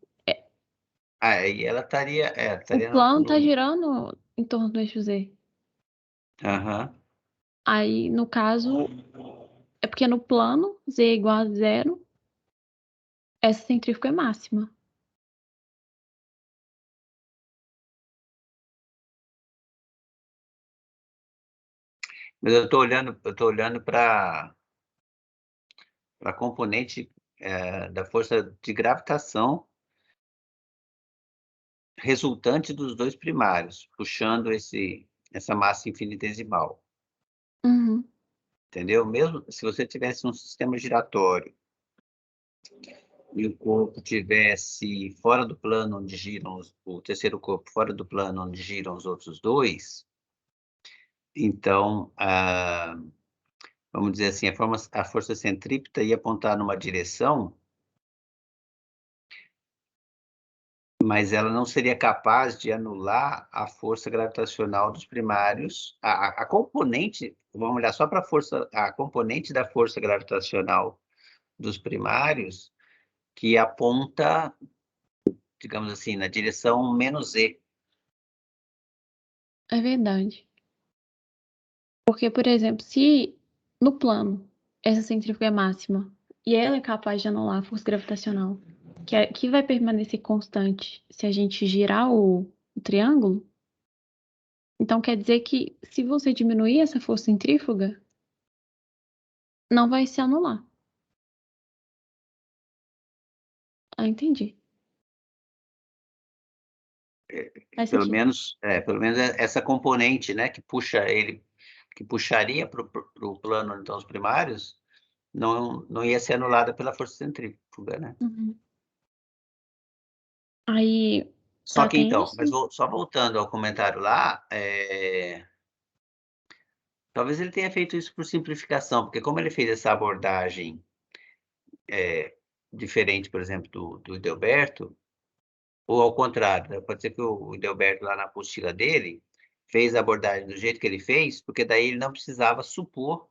Aí ela estaria, o estaria plano tá girando em torno do eixo Z. Aham. Aí, no caso, é porque no plano, Z é igual a zero, essa centrífuga é máxima. Mas eu tô olhando para a componente da força de gravitação resultante dos dois primários, puxando essa massa infinitesimal, Uhum. entendeu? Mesmo se você tivesse um sistema giratório e o corpo tivesse fora do plano onde giram o terceiro corpo fora do plano onde giram os outros dois, então, vamos dizer assim, a força centrípeta ia apontar numa direção, mas ela não seria capaz de anular a força gravitacional dos primários. A componente, vamos olhar só para a componente da força gravitacional dos primários, que aponta, digamos assim, na direção menos Z. É verdade. Porque, por exemplo, se no plano essa centrífuga é máxima e ela é capaz de anular a força gravitacional, que vai permanecer constante se a gente girar o triângulo, então quer dizer que se você diminuir essa força centrífuga, não vai se anular. Ah, entendi. Faz sentido. Pelo menos essa componente, né, que puxa ele, que puxaria para o plano, então, os primários, não ia ser anulada pela força centrífuga, né? Uhum. Aí, Só tá, que tem então, isso. mas só voltando ao comentário lá, talvez ele tenha feito isso por simplificação, porque como ele fez essa abordagem diferente, por exemplo, do Hildeberto, ou ao contrário, né, pode ser que o Hildeberto, lá na apostila dele, fez a abordagem do jeito que ele fez, porque daí ele não precisava supor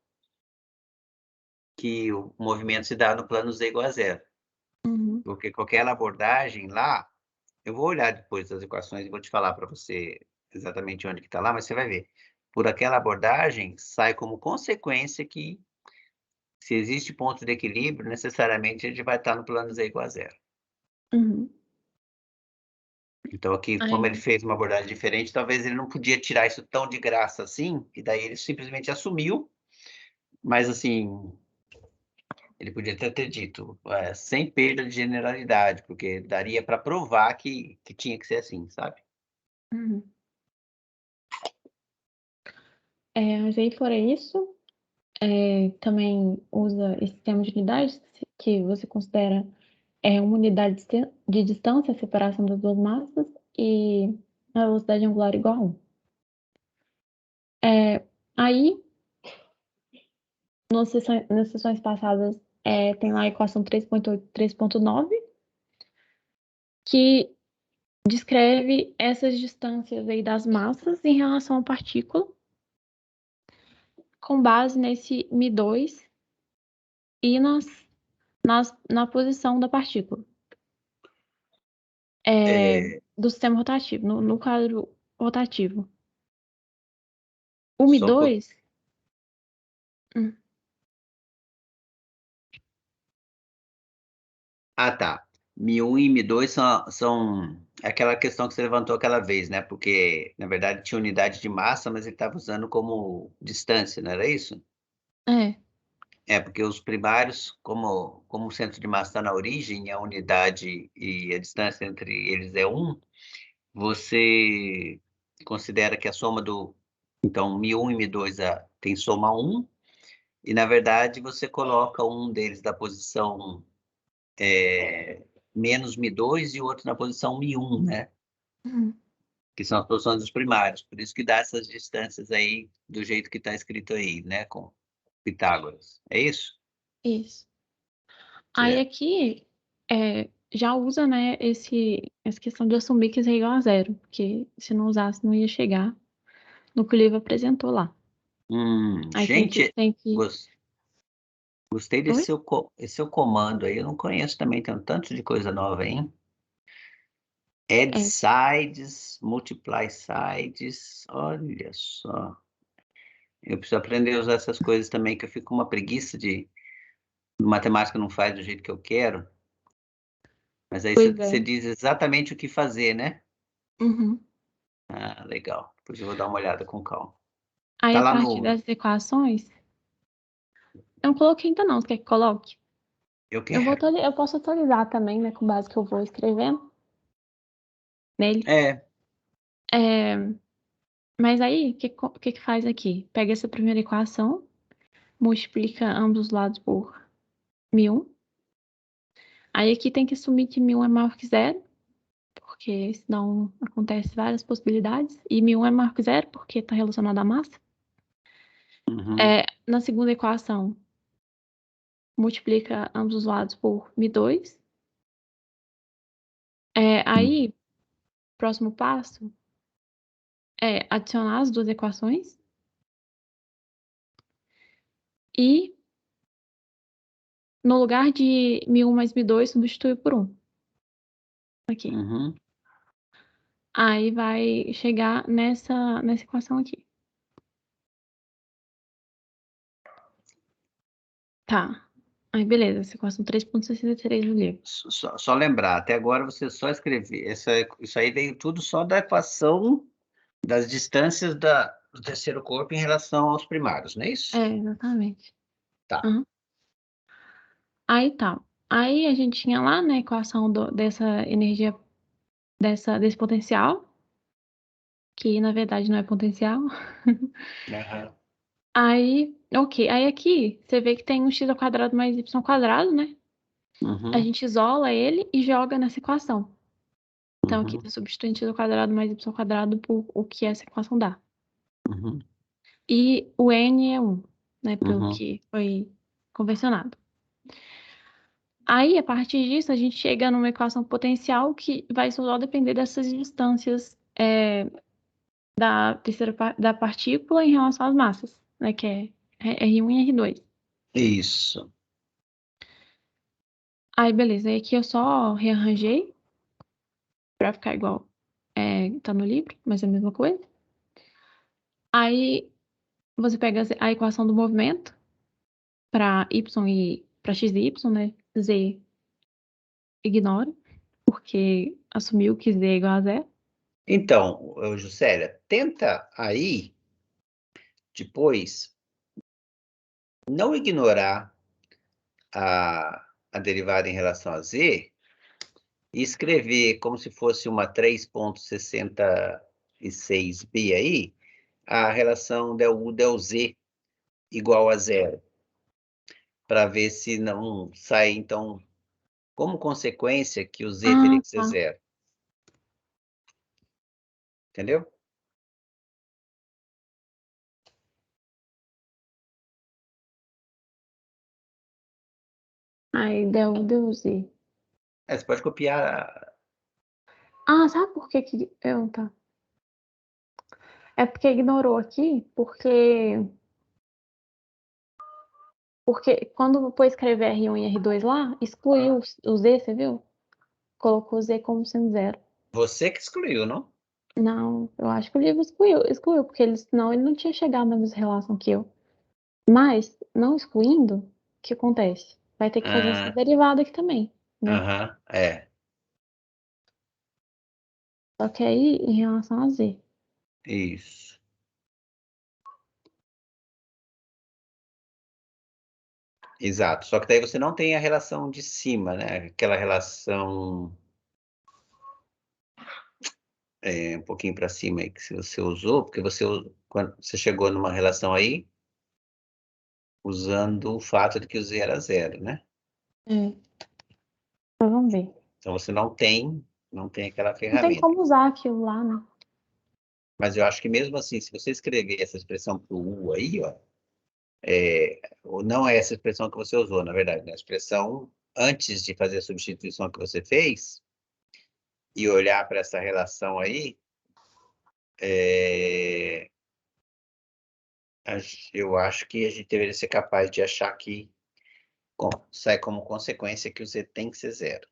que o movimento se dá no plano Z igual a zero. Uhum. Porque com aquela abordagem lá, eu vou olhar depois das equações e vou te falar para você exatamente onde que está lá, mas você vai ver. Por aquela abordagem, sai como consequência que, se existe ponto de equilíbrio, necessariamente a gente vai estar no plano Z igual a zero. Uhum. Então, aqui, como ele Aí, fez uma abordagem diferente, talvez ele não podia tirar isso tão de graça assim, e daí ele simplesmente assumiu, mas assim, ele podia até ter dito, sem perda de generalidade, porque daria para provar que tinha que ser assim, sabe? uhum. Mas aí fora isso, também usa esse sistema de unidades que você considera uma unidade de distância, a separação das duas massas, e a velocidade angular igual a 1. Aí, nas sessões passadas, tem lá a equação 3.8 e 3.9, que descreve essas distâncias aí das massas em relação à partícula, com base nesse μ2 e na posição da partícula, É, do sistema rotativo, no quadro rotativo. O só um pouquinho. μ2, hum, Ah, tá. Mi 1 e Mi 2 são aquela questão que você levantou aquela vez, né? Porque, na verdade, tinha unidade de massa, mas ele estava usando como distância, não era isso? é, Porque os primários, como o centro de massa está na origem, a unidade e a distância entre eles é 1, você considera que a soma do. Então, Mi 1 e Mi 2 tem soma 1, e na verdade você coloca um deles da posição menos Mi 2 e o outro na posição Mi 1, né? hum, que são as posições dos primários. Por isso que dá essas distâncias aí, do jeito que está escrito aí, né? Com Pitágoras. É isso? Isso. Aí Certo. aqui já usa, né, essa questão de assumir que Z é igual a zero, porque se não usasse não ia chegar no que o livro apresentou lá. Aí Gente, tem que... gostei desse Oi? seu comando aí. Eu não conheço também, tem um tanto de coisa nova, hein? Add É, sides, multiply sides. Olha só. Eu preciso aprender a usar essas coisas também, que eu fico com uma preguiça de matemática não faz do jeito que eu quero. Mas aí pois você é. diz exatamente o que fazer, né? Uhum. Ah, legal. Depois eu vou dar uma olhada com calma. Aí Tá a lá partir no. das equações, eu não coloquei ainda não, você quer que coloque? Eu quero. Eu posso atualizar também, né, com base que eu vou escrevendo nele. É. É, mas aí, o que faz aqui? Pega essa primeira equação, multiplica ambos os lados por 1.000. Aí aqui tem que assumir que 1.000 é maior que zero, porque senão acontece várias possibilidades. E 1.000 é maior que zero, porque está relacionado à massa. Uhum, Na segunda equação, multiplica ambos os lados por 1.002. Aí, próximo passo é adicionar as duas equações e, no lugar de 1.000 mais 1.002, substitui por 1. Aqui. uhum. Aí vai chegar nessa equação aqui. Tá. Aí, beleza. Essa equação 3,63 do livro. Só lembrar, até agora você só escreveu. Isso aí veio tudo só da equação das distâncias do terceiro corpo em relação aos primários, não é isso? Exatamente. Tá. Uhum. Aí tá. Aí a gente tinha lá, né, a equação dessa energia, desse potencial, que na verdade não é potencial. Aham. Aí, ok. Aí aqui você vê que tem um x ao quadrado mais y ao quadrado, né? A Uhum, gente isola ele e joga nessa equação. Então aqui uhum, tá substituindo x ao quadrado mais y ao quadrado por o que essa equação dá. uhum, E o n é 1, né, pelo uhum. que foi convencionado. Aí, a partir disso, a gente chega numa equação potencial que vai só depender dessas distâncias da partícula em relação às massas, né, que é R1 e R2. Isso. Aí, beleza. Aí aqui eu só rearranjei para ficar igual tá no livro, mas é a mesma coisa. Aí você pega a equação do movimento para y e para x e y, né? Z ignora, porque assumiu que z é igual a zero. Então, Juscelia, tenta aí, depois, não ignorar a derivada em relação a z e escrever como se fosse uma 3,66b aí, a relação del U del Z igual a zero, para ver se não sai, então, como consequência que o Z teria Ah, que ser tá. zero. Entendeu? Aí deu z. Você pode copiar. Ah, sabe por que que tá. É porque ignorou aqui, porque quando for escrever R1 e R2 lá, excluiu o Z, você viu? Colocou Z como sendo zero. Você que excluiu, não? Não, eu acho que o livro excluiu, porque senão ele não tinha chegado na mesma relação que eu. Mas, não excluindo, o que acontece? Vai ter que fazer essa Ah, derivada aqui também, né? aham, é. Só que aí, em relação a Z. Isso. Exato. Só que daí você não tem a relação de cima, né? Aquela relação um pouquinho para cima aí que você usou, porque quando você chegou numa relação aí usando o fato de que o Z era zero, né? É, então vamos ver. Então você não tem aquela Não tem ferramenta. como usar aquilo lá, né? Mas eu acho que mesmo assim, se você escrever essa expressão para o U aí, ó, ou não é essa expressão que você usou, na verdade, né? A expressão antes de fazer a substituição que você fez e olhar para essa relação aí, é, eu acho que a gente deveria ser capaz de achar que sai como consequência que o Z tem que ser zero.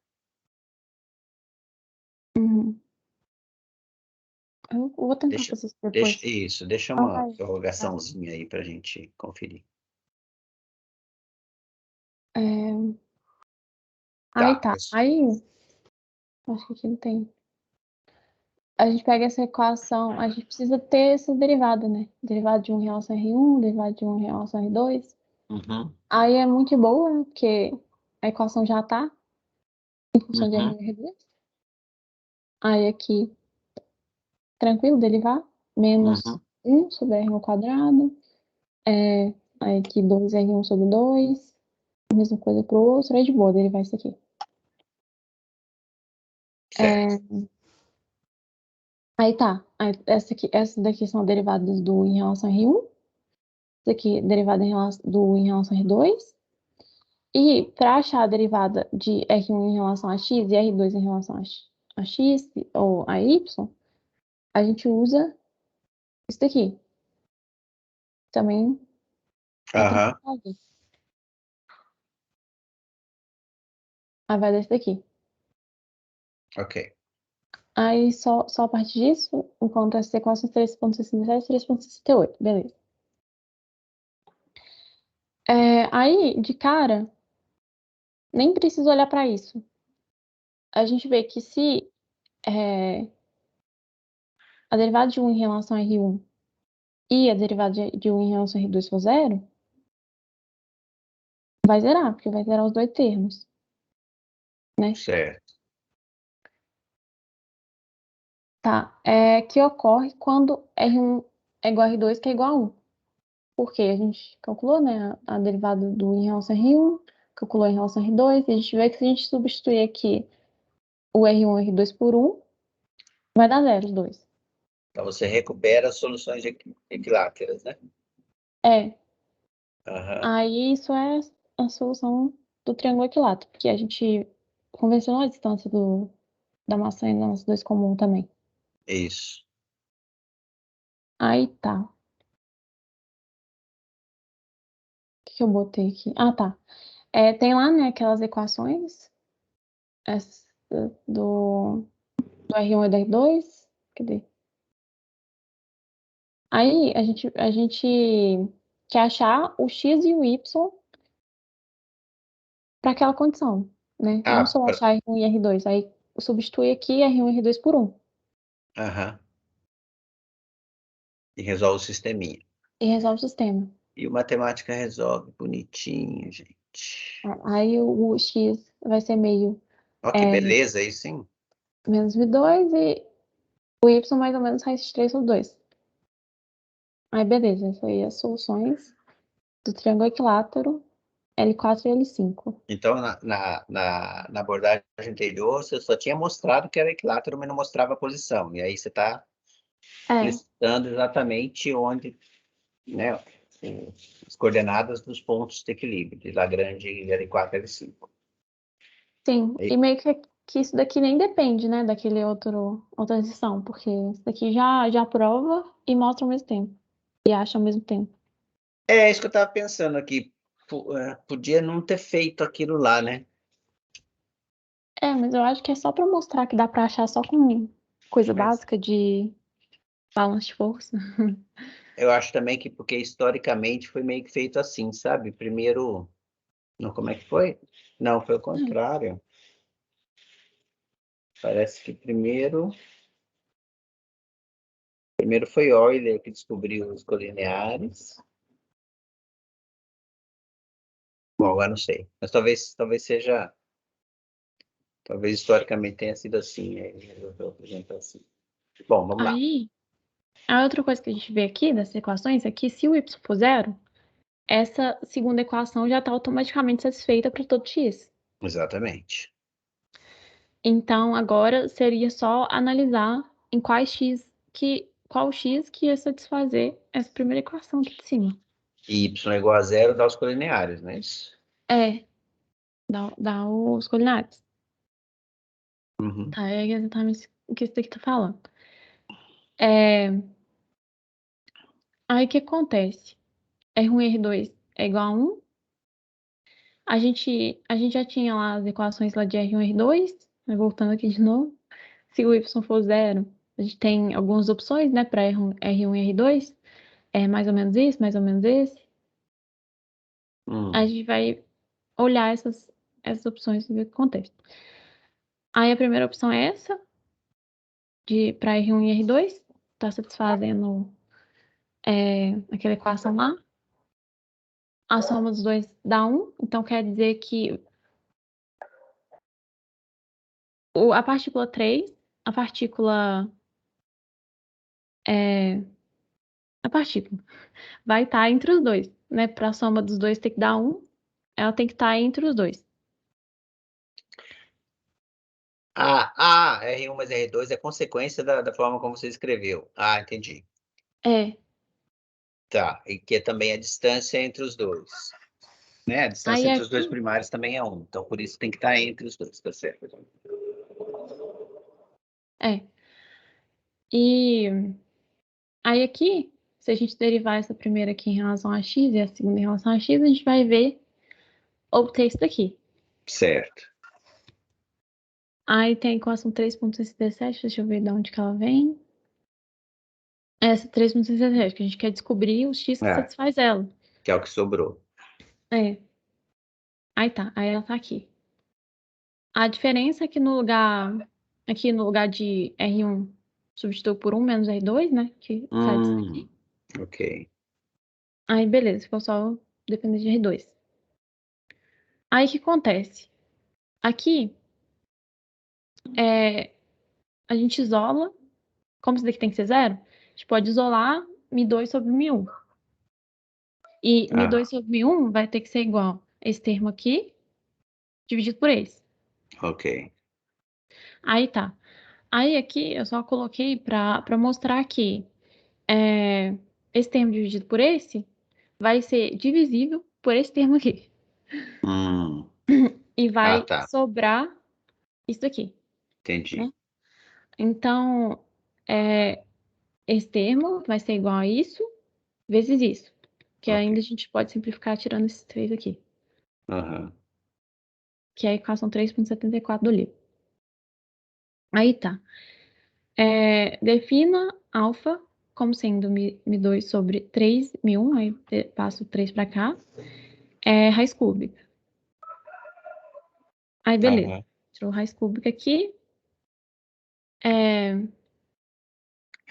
Uhum. Eu vou tentar fazer isso depois. Deixa uma Ai, tá. prorrogaçãozinha aí para a gente conferir. É... Aí Tá, tá. Aí, acho que aqui não tem. A gente pega essa equação, a gente precisa ter essa derivada, né? Derivada de 1 em relação a R1, derivada de 1 em relação a R2. Uhum, Aí é muito boa, né? Porque a equação já tá em função de uhum, R1 e R2. Aí aqui, tranquilo, derivar. Menos uhum. 1 sobre R1 ao quadrado. Aí aqui 2R1 sobre 2. Mesma coisa pro outro. É de boa derivar isso aqui. Certo. Aí tá. Aí essa daqui são derivadas do em relação a R1. Essa aqui derivada do em relação a R2. E para achar a derivada de R1 em relação a x e R2 em relação a x ou a y, a gente usa isso daqui. Também é Aham, tranquilo. Aí vai desse daqui. ok. Aí só a partir disso, enquanto essas equações 3,67 e 3,68. Beleza. Aí, de cara, nem precisa olhar para isso. A gente vê que se é, a derivada de 1 em relação a R1 e a derivada de 1 em relação a R2 for zero, vai zerar, porque vai zerar os dois termos, né? Certo. Tá. Que ocorre quando R1 é igual a R2, que é igual a 1. Porque a gente calculou, né, a derivada do em relação a R1, calculou em relação a R2, e a gente vê que se a gente substituir aqui o R1 e R2 por 1, vai dar zero os dois. Então você recupera as soluções equiláteras, né? É. Aham, Aí isso é a solução do triângulo equilátero, porque a gente convencionou a distância da maçã e da nossa 2 comum também. isso. Aí tá. O que eu botei aqui? Ah, tá. Tem lá, né, aquelas equações essa do R1 e do R2. Cadê? Aí a gente quer achar o x e o y para aquela condição, né? Não Ah, só achar R1 e R2. Aí substitui aqui R1 e R2 por 1 aham. E resolve o sisteminha. e resolve o sistema. E o matemática resolve bonitinho, gente. Aí o x vai ser meio Ó, que é, beleza, aí sim. menos v2 e o y mais ou menos raiz de 3 sobre 2. Aí beleza, essas aí as soluções do triângulo equilátero L4 e L5. Então, na abordagem anterior, você só tinha mostrado que era equilátero, mas não mostrava a posição. E aí você está É, listando exatamente onde, né, as coordenadas dos pontos de equilíbrio, de Lagrange e L4 e L5. sim. E- E meio que isso daqui nem depende, né, daquele outra transição, porque isso daqui já prova e mostra ao mesmo tempo. E acha ao mesmo tempo. É isso que eu estava pensando aqui. Podia não ter feito aquilo lá, né? Mas eu acho que é só pra mostrar que dá pra achar só com coisa Mas básica de balance de força. eu acho também que porque historicamente foi meio que feito assim, sabe? Primeiro, não, como é que foi? Não, foi o contrário. Parece que primeiro foi Euler que descobriu os colineares. Bom, agora não sei. Mas talvez seja, talvez historicamente tenha sido assim. Aí ele resolveu apresentar assim. Bom, vamos lá. Aí, a outra coisa que a gente vê aqui dessas equações é que se o y for zero, essa segunda equação já está automaticamente satisfeita para todo x. Exatamente. Então, agora seria só analisar em quais x qual x que ia satisfazer essa primeira equação aqui de cima. E y é igual a zero, dá os colineares, não é isso? Dá os coordenadas. Uhum. Tá, é exatamente o que isso daqui tá falando. Aí o que acontece? R1 e R2 é igual a 1. A gente já tinha lá as equações lá de R1 e R2, mas voltando aqui de novo. Se o y for zero, a gente tem algumas opções, né, para R1 e R2. É mais ou menos isso, mais ou menos esse. A gente vai olhar essas opções e ver o que acontece. Aí a primeira opção é essa, para R1 e R2, está satisfazendo aquela equação lá. A soma dos dois dá 1, então quer dizer que a partícula 3, a partícula vai estar entre os dois, né? Para a soma dos dois ter que dar 1, ela tem que estar entre os dois. R1 mais R2 é consequência da forma como você escreveu. Entendi. Tá, e que é também a distância entre os dois. Né? A distância Aí entre os dois aqui, primários também é 1. Então, por isso tem que estar entre os dois, tá certo? E aí aqui, se a gente derivar essa primeira aqui em relação a x e a segunda em relação a x, a gente vai obter isso daqui. Certo. Aí tem a equação 3.67, deixa eu ver de onde que ela vem. Essa 3.67, que a gente quer descobrir o x que satisfaz ela. Que é o que sobrou. Aí tá, aí ela tá aqui. A diferença é que aqui no lugar de R1, substitui por 1 menos R2, né? Que sai disso aqui. Ok. Aí beleza, ficou só depender de R2. Aí o que acontece? Aqui, a gente isola, como isso daqui tem que ser zero, a gente pode isolar Mi2 sobre Mi1. E Mi2 sobre Mi1 vai ter que ser igual a esse termo aqui, dividido por esse. Ok. Aí tá. Aí aqui eu só coloquei para mostrar que esse termo dividido por esse vai ser divisível por esse termo aqui. E vai Tá. sobrar isso daqui. Entendi. Né? Então, esse termo vai ser igual a isso vezes isso. Que ainda a gente pode simplificar tirando esses 3 aqui. Que é a equação 3.74 do livro. Aí tá. Defina alfa como sendo Mi2 sobre 3, Mi1, aí passo 3 para cá, raiz cúbica. Aí beleza. Tirou raiz cúbica aqui.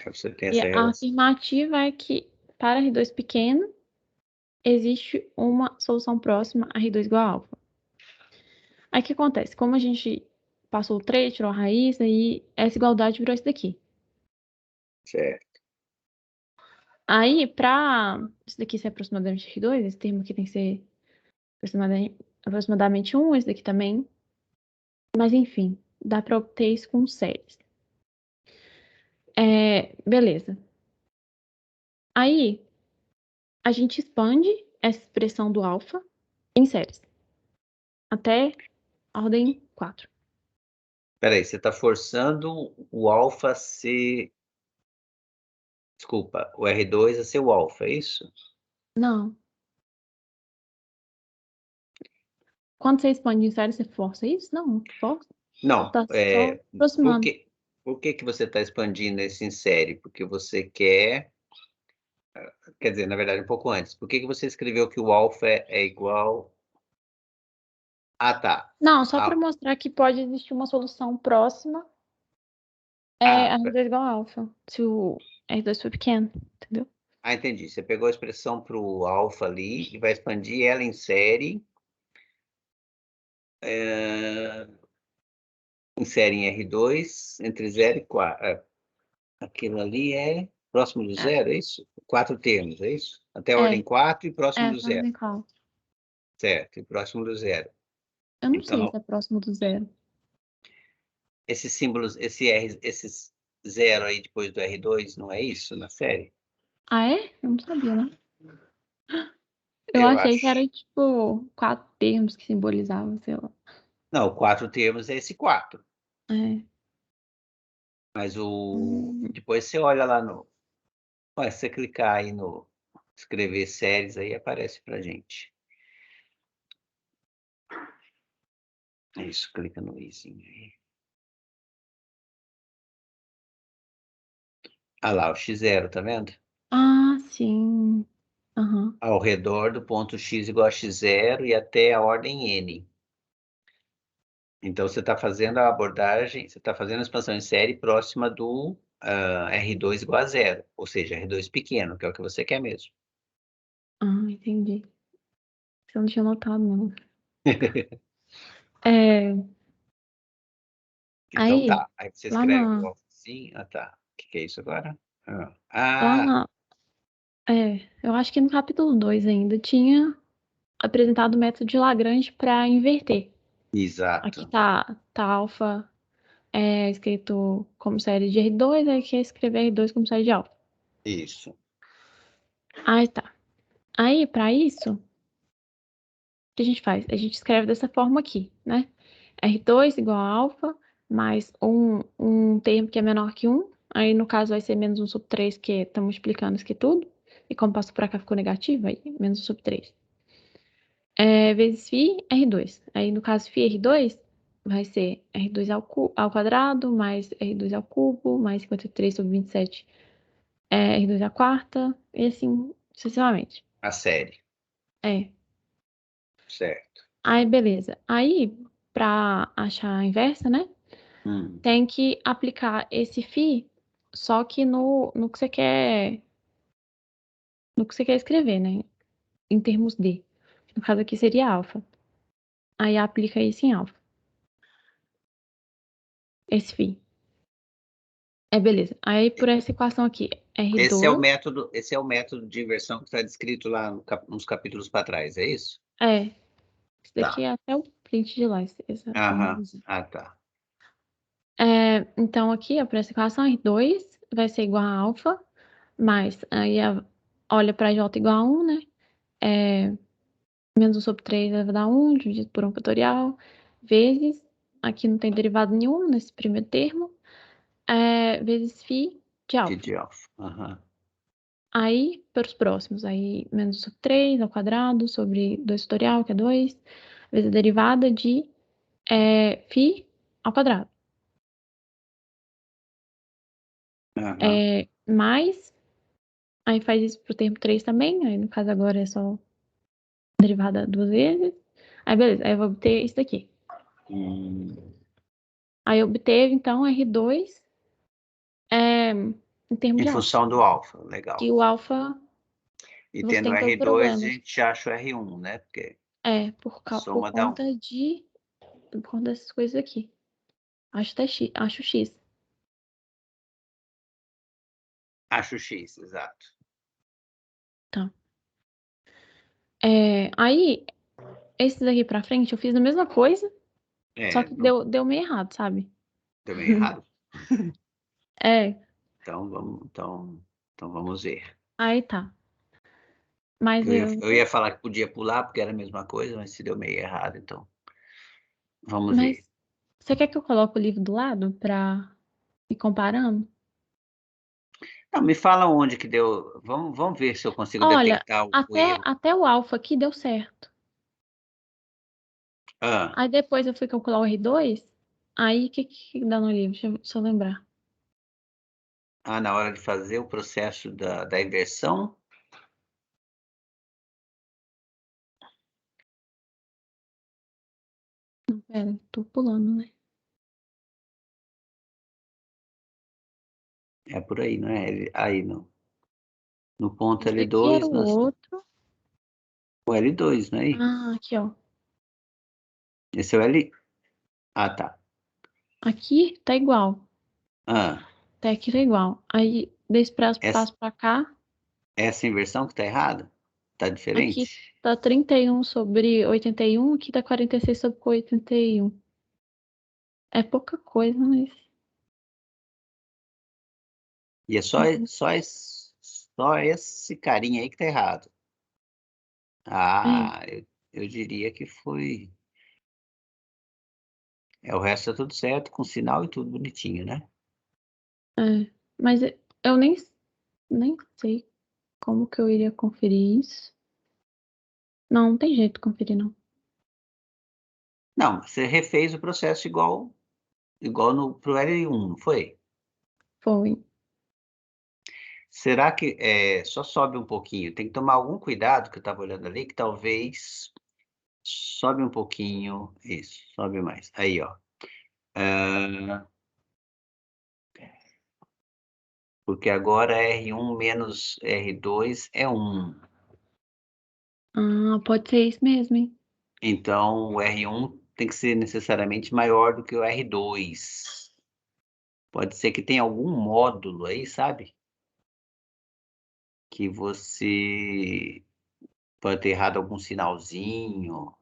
Você tem E essa a relação. afirmativa é que para R2 pequeno, existe uma solução próxima a R2 igual a alfa. Aí o que acontece? Como a gente passou o 3, tirou a raiz, aí essa igualdade virou isso daqui. Certo. Aí, para isso daqui ser aproximadamente R2, esse termo aqui tem que ser aproximadamente 1, esse daqui também. Mas enfim, dá para obter isso com séries. Beleza. Aí, a gente expande essa expressão do alfa em séries. Até a ordem 4. Peraí, você está forçando o alfa a ser... Desculpa, o R2 a ser o alfa, é isso? Não. Quando você expande em séries, você força isso? Não, força. Não, Tá só por aproximando. que você está expandindo esse em série? Porque você quer dizer, na verdade, um pouco antes. Por que você escreveu que o alfa é igual... Tá. Não, só para mostrar que pode existir uma solução próxima a R2 igual a alfa, se o R2 for pequeno, entendeu? Entendi. Você pegou a expressão para o alfa ali e vai expandir ela em série. Em série em R2, entre 0 e 4. Aquilo ali é próximo do zero, é isso? 4 termos, é isso? Até a ordem 4 e próximo do Essa zero. ordem qual? Certo, e próximo do zero. Eu não sei Então, se é próximo do zero. esses símbolos, esses zero aí depois do R2, não é isso na série? Ah, é? Eu não sabia, não. Eu Eu achei que acho. era, tipo, 4 termos que simbolizavam, sei lá. Não, 4 termos é esse 4. É. Mas o. Hum. Depois você olha lá no. Olha, se você clicar aí no escrever séries, aí aparece pra gente. Isso, clica no izinho aí. Ah lá, o x0, tá vendo? Ah, sim. Aham. Ao redor do ponto x igual a x0 e até a ordem n. Então você está fazendo a abordagem, você está fazendo a expansão em série próxima do R2 igual a zero, ou seja, R2 pequeno, que é o que você quer mesmo. Ah, entendi. Você não tinha notado, não. É, Então aí, tá. Aí você lá escreve o na, alfa assim. Ah, tá. O que é isso agora? lá Ah, na, eu acho que no capítulo 2 ainda tinha apresentado o método de Lagrange para inverter. Aqui exato. tá alfa escrito como série de R2, aí aqui é escrever R2 como série de alfa. Isso. Aí tá. Aí, para isso, o que a gente faz? A gente escreve dessa forma aqui, né? R2 igual a alfa, mais um termo que é menor que 1. Aí, no caso, vai ser menos 1 sobre 3, que estamos multiplicando isso aqui tudo. E como passou para cá, ficou negativo, aí menos 1 sobre 3. Vezes φ, R2. Aí, no caso, φ R2 vai ser R2 ao quadrado, mais R2 ao cubo, mais 53 sobre 27 R2 à quarta, e assim sucessivamente. A série. É. Certo. Aí, beleza. Aí, para achar a inversa, né? Hum. Tem que aplicar esse φ só que no que você quer escrever, né? Em termos de. No caso aqui seria alfa. Aí aplica isso em alfa. Esse φ. Beleza. Aí por essa equação aqui, R2, Esse é o método de inversão que está descrito lá nos capítulos para trás, é isso? isso daqui Tá. é até o print de lá, essa Aham. formulinha. Ah, tá. Então aqui, ó, por essa equação, R2 vai ser igual a alfa, mais, aí olha para J igual a 1, né? É, menos 1 sobre 3 vai dar 1, dividido por 1 fatorial, vezes, aqui não tem derivado nenhum nesse primeiro termo, vezes φ de alfa. De alfa. Aham. Aí, para os próximos, aí menos 1 sobre 3 ao quadrado, sobre 2 fatorial, que é 2, vezes a derivada de φ ao quadrado. Aham. Mais, aí faz isso para o termo 3 também, aí no caso agora é só derivada duas vezes. Aí beleza, aí eu vou obter isso daqui. Hum. Aí obteve, então, R2 em termos Em de alfa. função do alfa, Que legal. o alfa E você tendo tem pelo R2, a problema. gente acha o R1, né? Porque Por, a por soma dá 1. conta de. Por conta dessas coisas aqui. Acho até X. Acho X. Acho X, exato. Tá. Aí, esse daqui pra frente, eu fiz a mesma coisa, só que Não deu meio errado, sabe? deu meio errado? É, Então vamos ver. aí tá. Mas Eu ia falar que podia pular, porque era a mesma coisa, mas se deu meio errado, então vamos mas ver. você quer que eu coloque o livro do lado pra ir comparando? Não, me fala onde que deu. Vamos ver se eu consigo Olha, detectar o erro. até o alfa aqui deu certo. Ah, Aí depois eu fui calcular o R2, aí o que dá no livro? Deixa eu lembrar. na hora de fazer o processo da inversão. Não, pera, tô pulando, né? É por aí, não é? Aí não. No ponto Esse daqui era L2, o outro. o L2, não é aí? Ah, aqui, ó. Esse é o L. Ah, tá. Aqui tá igual. Ah, Até aqui tá igual. Aí, desse essa, passo pra cá, essa inversão que está errada? Está aqui diferente? tá 31 sobre 81, aqui tá 46 sobre 81. É pouca coisa, mas... E é só esse carinha aí que tá errado. É, Ah, eu diria que foi. O resto tá tudo certo, com sinal e tudo bonitinho, né? é. Mas eu nem sei como que eu iria conferir isso. Não, não tem jeito de conferir, não. Não, você refez o processo igual no pro L1, não foi? Foi. Será que só sobe um pouquinho? Tem que tomar algum cuidado, que eu estava olhando ali, que talvez sobe um pouquinho. Isso, sobe mais. Aí, ó. Ah, porque agora R1 menos R2 é 1. Ah, pode ser isso mesmo, hein? Então, o R1 tem que ser necessariamente maior do que o R2. Pode ser que tenha algum módulo aí, sabe? Que você pode ter errado algum sinalzinho.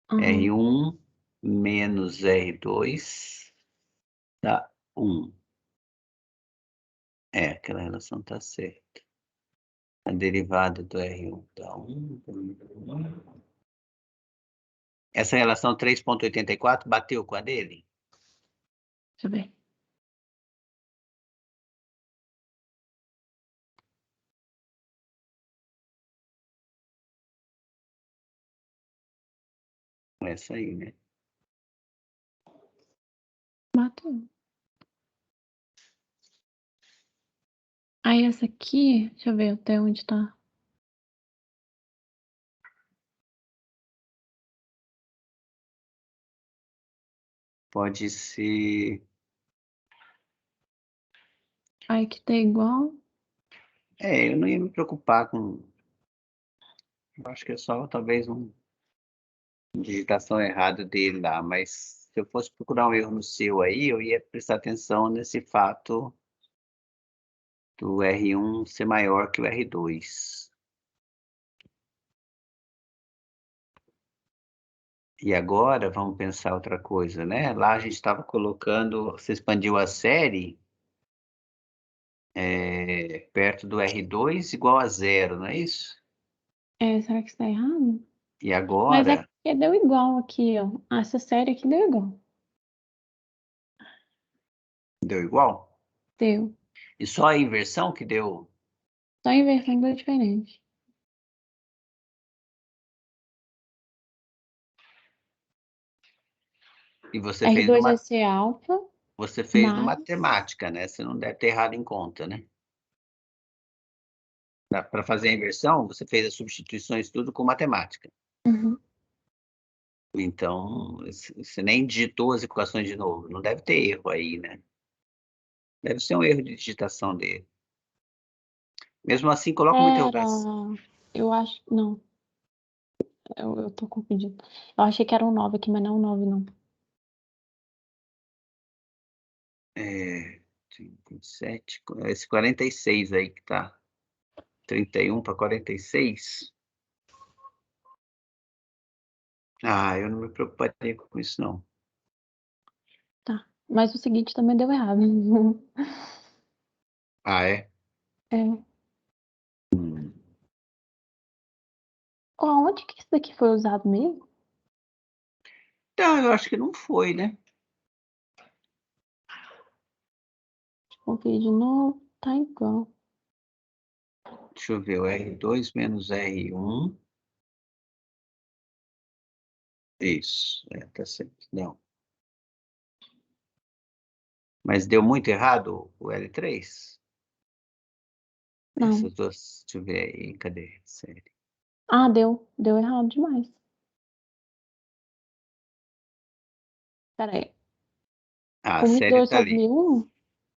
Aham. R1 menos R2 dá 1. Aquela relação está certa. A derivada do R1 dá 1. Essa relação 3,84 bateu com a dele? Deixa eu ver. Essa aí, né? Bateu. Aí essa aqui, deixa eu ver até onde tá. Pode ser. Aí que tá igual. Eu não ia me preocupar com. Eu acho que é só talvez uma digitação errada dele lá, mas se eu fosse procurar um erro no seu aí, eu ia prestar atenção nesse fato do R1 ser maior que o R2. E agora vamos pensar outra coisa, né? Lá a gente estava colocando, você expandiu a série perto do R2 igual a zero, não é isso? É, será que está errado? E Mas é agora porque deu igual aqui, ó. Essa série aqui deu igual. deu igual? Deu. E só a inversão que deu? Só a inversão deu diferente. E R2 vai ser alfa, você fez no mais. matemática, né? Você não deve ter errado em conta, né? Para fazer a inversão, você fez as substituições tudo com matemática. Uhum. Então, você nem digitou as equações de novo. Não deve ter erro aí, né? Deve ser um erro de digitação dele. Mesmo assim, coloca uma Era. interrogação. Eu acho. Não, eu tô confundindo. Eu achei que era um 9 aqui, mas não é um 9, não. 37, esse 46 aí que tá. 31 para 46. Ah, eu não me preocuparia com isso, não. Tá. Mas o seguinte também deu errado. Ah, é? É. Hum. Onde que isso daqui foi usado mesmo? Então, eu acho que não foi, né? Conferir de novo. Tá igual. Deixa eu ver, o R2 menos R1. Isso, tá certo. Não. Mas deu muito errado o L3? Não. Essas duas, deixa eu ver aí, cadê? Série. Ah, deu. Deu errado demais. Pera aí. Ah, a O Mi série 2 tá sobre ali. Mi 1?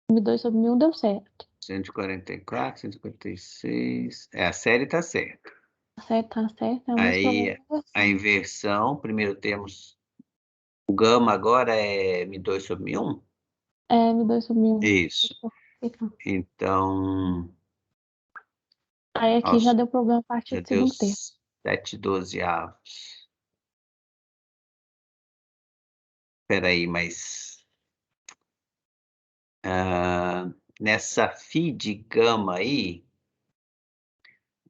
O Mi 2 sobre Mi 1 deu certo. 144, 156. A série tá certa. Tá certo, tá certo. É o mesmo problema Aí, da a versão. inversão, primeiro temos o gama agora é M2 sobre M1? É, Mi 2 sobre Mi 1. Isso. Então, Aí aqui já nossa, deu problema a partir já do deu segundo termo. 7/12. Espera aí, mas nessa φ de gama aí,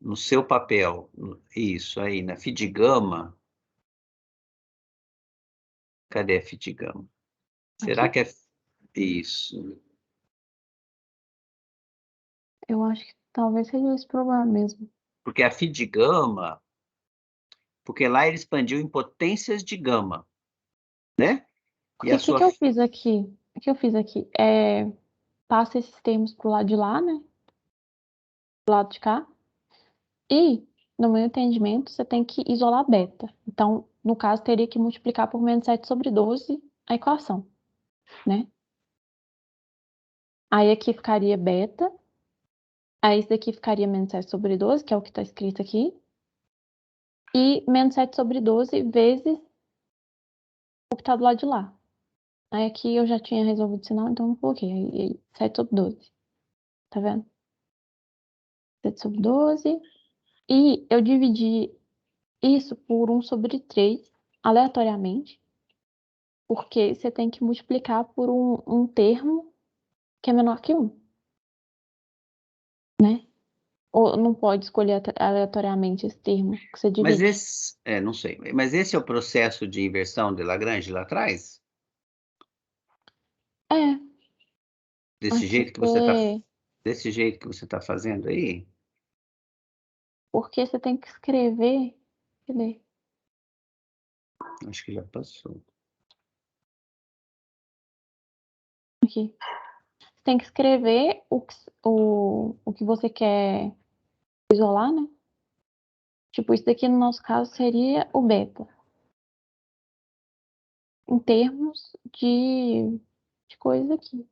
no seu papel, isso aí, na φ de gama, cadê a φ de gama? Será que é isso? Eu acho que talvez seja esse problema mesmo. Porque a φ de gama, porque lá ele expandiu em potências de gama, né? E Porque a o que sua que eu fiz aqui? O que eu fiz aqui? Passa esses termos pro lado de lá, né? Pro lado de cá. E, no meu entendimento, você tem que isolar beta. Então, no caso, teria que multiplicar por menos 7 sobre 12 a equação, né? Aí aqui ficaria beta. Aí isso daqui ficaria menos 7 sobre 12, que é o que está escrito aqui. E menos 7 sobre 12 vezes o que está do lado de lá. Aí aqui eu já tinha resolvido o sinal, então eu não coloquei. Aí 7 sobre 12. Tá vendo? 7 sobre 12. E eu dividi isso por 1 sobre 3, aleatoriamente, porque você tem que multiplicar por um termo que é menor que 1, né? Ou não pode escolher aleatoriamente esse termo que você Mas divide. esse, não sei, mas esse é o processo de inversão de Lagrange lá atrás? É, Desse aqui jeito que você está, você... desse jeito que você está fazendo aí? Porque você tem que escrever... Cadê? Acho que já passou. Aqui. Você tem que escrever o que você quer isolar, né? Tipo, isso daqui no nosso caso seria o beta. Em termos de coisa aqui.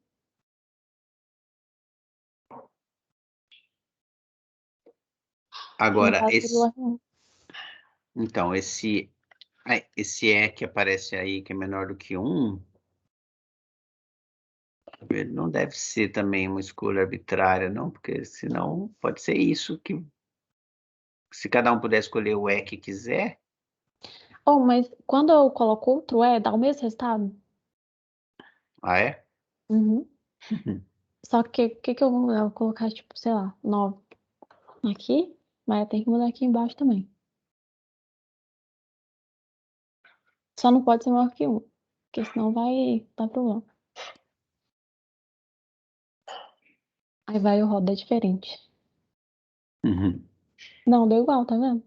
No Agora, caso seria o esse, R1. então, esse E que aparece aí, que é menor do que 1, ele não deve ser também uma escolha arbitrária, não, porque senão pode ser isso que, se cada um puder escolher o E que quiser, Oh, mas quando eu coloco outro E, dá o mesmo resultado? ah, é? Uhum. Só que o que que eu vou mudar? Eu vou colocar, tipo, sei lá, 9 aqui, mas eu tenho que mudar aqui embaixo também. Só não pode ser maior que 1, porque senão vai dar problema. Aí vai o roda diferente. Uhum, Não, deu igual, tá vendo?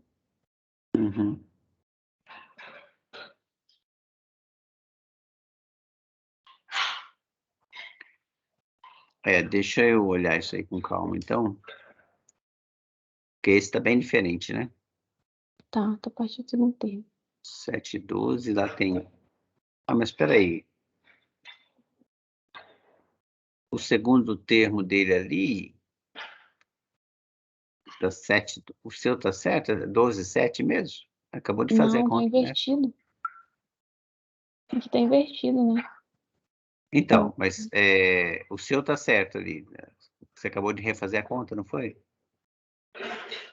uhum. Deixa eu olhar isso aí com calma, então, porque esse tá bem diferente, né? Tá, tô partindo do segundo termo. 7, 12, lá tem... Ah, mas espera aí. O segundo termo dele ali, tá 7, o seu tá certo? É 12, 7 mesmo? Acabou de fazer a Não, tá conta, né? invertido. Aqui tá invertido, né? Ó, Então, mas o seu tá certo ali, né? Você acabou de refazer a conta, não foi?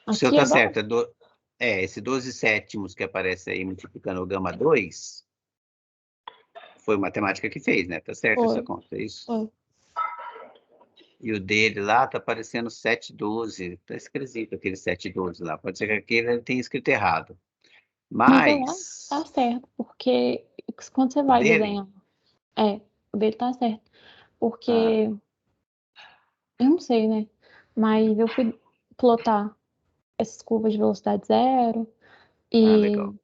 O seu aqui tá agora? certo, esse 12 sétimos que aparece aí multiplicando o gama 2, foi matemática que fez, né? Tá certo essa Foi, conta, é isso? foi. E o dele lá tá aparecendo 712, tá esquisito aquele 712 lá, pode ser que aquele ele tenha escrito errado. Mas eu acho que tá Mas, certo, porque quando você o vai dele, desenhar, o dele tá certo. Porque, ah, eu não sei, né? Mas eu fui plotar essas curvas de velocidade zero e, legal.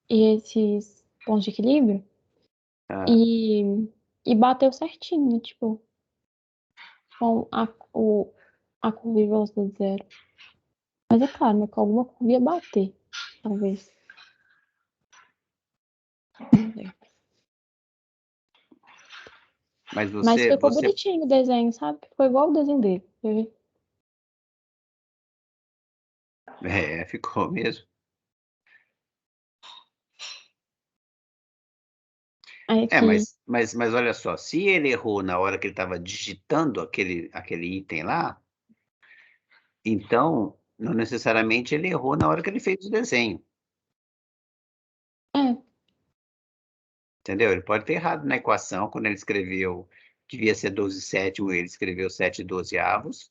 e esses pontos de equilíbrio Ah, e, e bateu certinho, né? Tipo, com a curva de velocidade zero. Mas é claro, né? Com alguma curva ia bater, talvez. Não sei. mas Mas você, ficou você, bonitinho o desenho, sabe? Ficou igual o desenho dele. Quer ver? ficou mesmo. Aí É, aqui, mas olha só, se ele errou na hora que ele estava digitando aquele item lá, então, não necessariamente ele errou na hora que ele fez o desenho, é, entendeu? Ele pode ter errado na equação quando ele escreveu devia ser 12 sétimos, ele escreveu 7/12.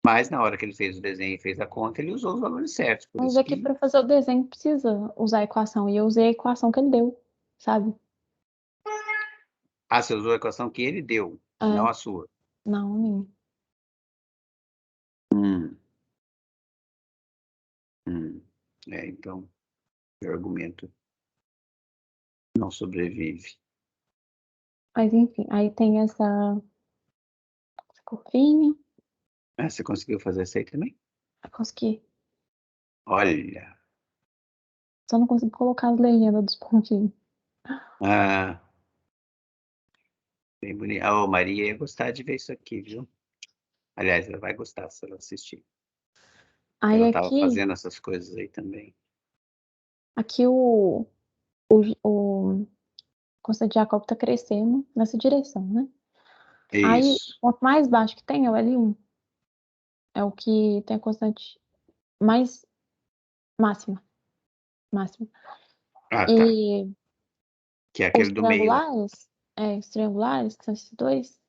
Mas na hora que ele fez o desenho e fez a conta, ele usou os valores certos. Por Mas isso aqui que... para fazer o desenho precisa usar a equação. E eu usei a equação que ele deu, sabe? Ah, você usou a equação que ele deu, não É, a sua. não, a minha. Hum, hum. Então, o argumento não sobrevive. Mas enfim, aí tem essa curvinha. Ah, você conseguiu fazer isso aí também? Eu consegui. Olha, Só não consigo colocar as legendas dos pontinhos. ah, bem bonito. Ah, ô, Maria ia gostar de ver isso aqui, viu? Aliás, ela vai gostar se ela assistir. Aí Ela estava aqui, fazendo essas coisas aí também. aqui o Constante Jacob tá crescendo nessa direção, né? Aí o Isso. ponto mais baixo que tem é o L1. É o que tem a constante mais máxima. Máxima. Ah, tá. E Que é os aquele do meio lá. triangulares, que são esses dois,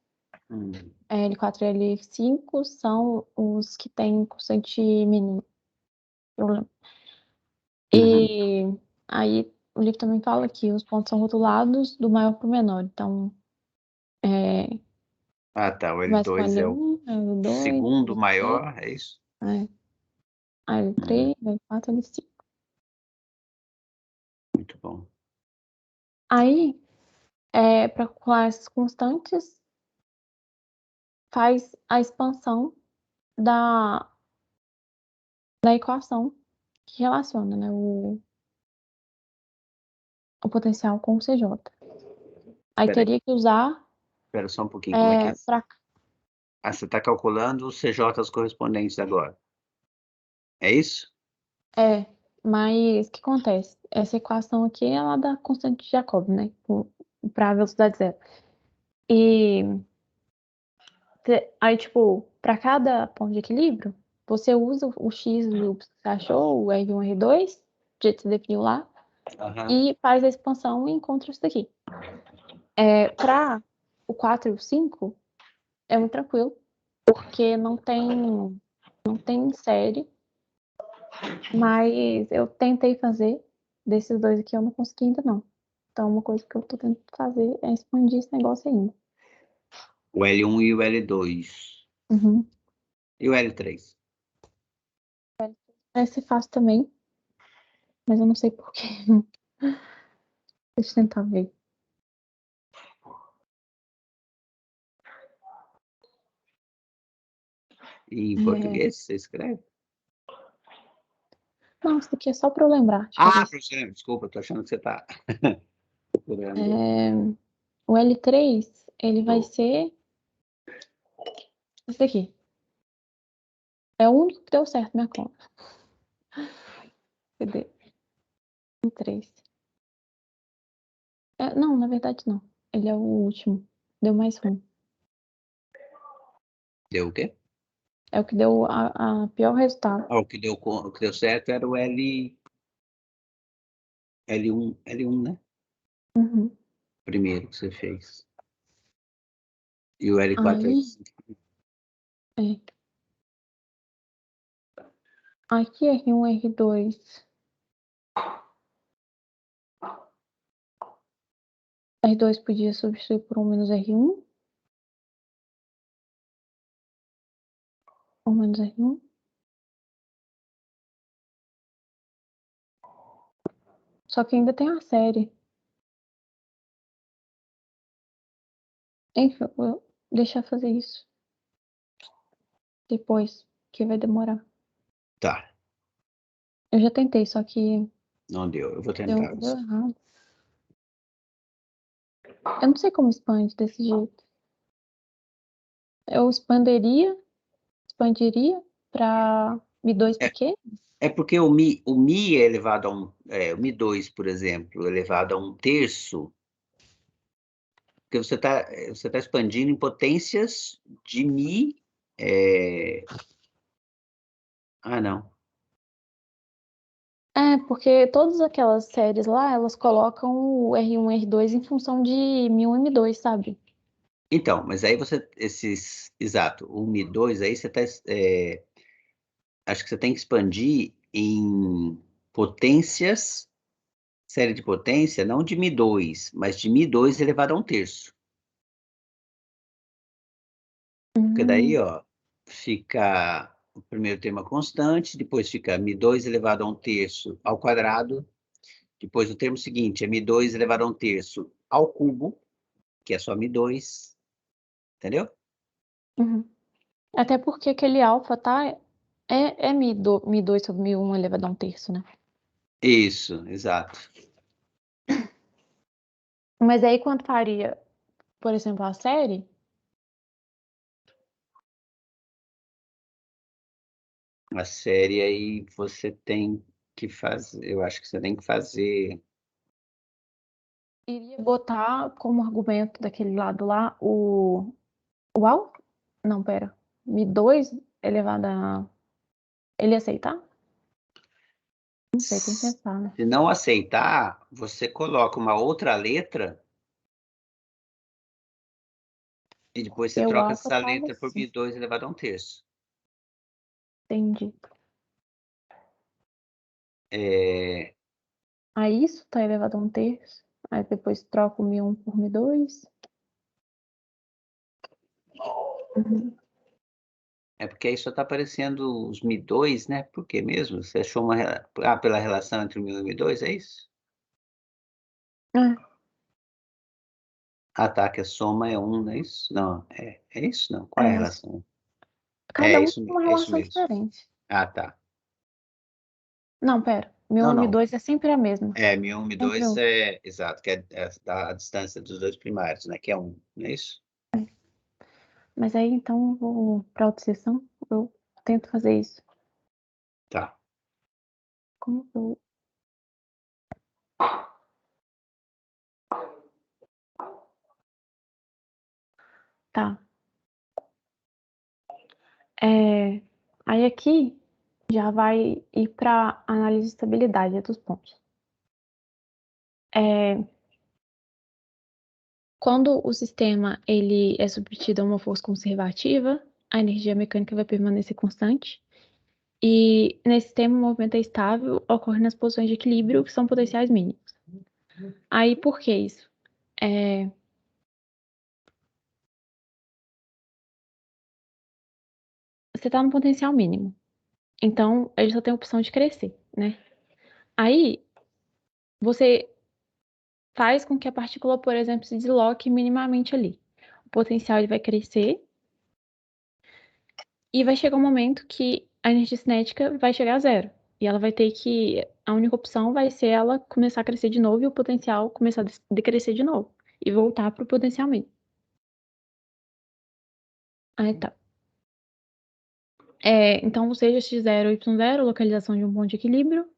Hum, L4 e L5, são os que têm constante mínima. Problema. uhum. E aí o livro também fala que os pontos são rotulados do maior para o menor. Então, Ah, tá. O começa com L2 é o L1, L2, segundo L3, maior, é isso? Hum, L3, L4, L5. muito bom. Aí, para calcular essas constantes, faz a expansão da, da equação que relaciona, né, o potencial com o CJ. Aí Espera aí, teria que usar espera só um pouquinho. Como é que é? para. Ah, você está calculando os CJs correspondentes agora. É isso? Mas o que acontece? Essa equação aqui é lá da constante de Jacob, né? Para a velocidade zero. E aí, tipo, para cada ponto de equilíbrio, você usa o x e o y que você achou, o R1 e R2, do jeito que você definiu lá, Aham. e faz a expansão e encontra isso daqui. Para o 4 e o 5, é muito tranquilo, porque não tem série, mas eu tentei fazer desses dois aqui, eu não consegui ainda não. Então, uma coisa que eu tô tentando fazer é expandir esse negócio ainda. O L1 e o L2. Uhum. E o L3? Parece ser fácil também, mas eu não sei por quê. Deixa eu tentar ver. E em É, português você escreve? Não, isso daqui é só para eu lembrar de Ah, cabeça. professor, desculpa, estou achando que você está procurando. É, O L3, ele vai Tô. ser esse daqui. É o único que deu certo na minha conta. Cadê? L3. Não, na verdade não. Ele é o último. Deu mais ruim. Deu o quê? É o que deu a pior resultado. Ah, o que deu certo era o L1, né? Uhum. Primeiro que você fez. E o L4 Aí, é. Aqui R1, R2. R2 podia substituir por 1 menos R1. 1 menos R1. Só que ainda tem a série. Enfim, eu vou deixar fazer isso depois, que vai demorar. tá, Eu já tentei, só que não deu. Eu vou deu, tentar. deu errado. Eu não sei como expande desse jeito. Eu expandiria para Mi2 É, pequeno. é porque o Mi é elevado a o Mi2, por exemplo, elevado a 1/3, porque você tá expandindo em potências de Mi. Ah, não. Porque todas aquelas séries lá, elas colocam o R1 e R2 em função de Mi1 e Mi2, sabe? Então, mas aí você, exato, o Mi2, aí você está, acho que você tem que expandir em potências, série de potência, não de Mi2, mas de Mi2 elevado a 1/3. Porque daí, ó, fica o primeiro termo constante, depois fica Mi2 elevado a 1/3 ao quadrado, depois o termo seguinte é Mi2 elevado a 1/3 ao cubo, que é só Mi2, entendeu? Uhum. Até porque aquele alfa, tá? É Mi2 sobre Mi1 elevado a 1/3, né? Isso, exato. Mas aí quando faria, por exemplo, a série, A série aí você tem que fazer, eu acho que você tem que fazer. iria botar como argumento daquele lado lá o alfa? Não, pera. Mi2 elevado a... Ele ia aceitar? Não sei, tem que pensar, né? Se não aceitar, você coloca uma outra letra e depois você Porque o troca alfa essa tava letra por assim. Mi2 elevado a 1/3. Entendi. É, Aí isso tá elevado a 1/3. Aí depois troca o Mi1 por Mi2. Uhum. porque aí só está aparecendo os Mi2, né? Por que mesmo? Você achou uma. Pela relação entre o Mi1 e o Mi2, é isso? É, Ah, tá, que a soma é 1, não é isso? Não, é isso? Não. Qual é a é, relação? cada um tem uma É isso relação mesmo. diferente. Ah, tá. Não, pera. Mi1 Não, e não. Mi2 é sempre a mesma. Mi1 e Sempre Mi2 um. é exato, que é a distância dos dois primários, né? Que é 1, não é isso? Mas aí então eu vou pra outra sessão. Eu tento fazer isso. Tá. Como que eu... Tá. Aí aqui já vai ir para análise de estabilidade dos pontos. Quando o sistema ele é submetido a uma força conservativa, a energia mecânica vai permanecer constante. E nesse sistema, o movimento é estável, ocorre nas posições de equilíbrio, que são potenciais mínimos. Aí, por que isso? Você está no potencial mínimo. Então, ele só tem a opção de crescer, né? Aí, você faz com que a partícula, por exemplo, se desloque minimamente ali. O potencial ele vai crescer e vai chegar um momento que a energia cinética vai chegar a zero. E ela vai ter que. A única opção vai ser ela começar a crescer de novo e o potencial começar a decrescer de novo. E voltar para o potencial mínimo. Aí tá. Então, seja x0 ou y0, localização de um ponto de equilíbrio,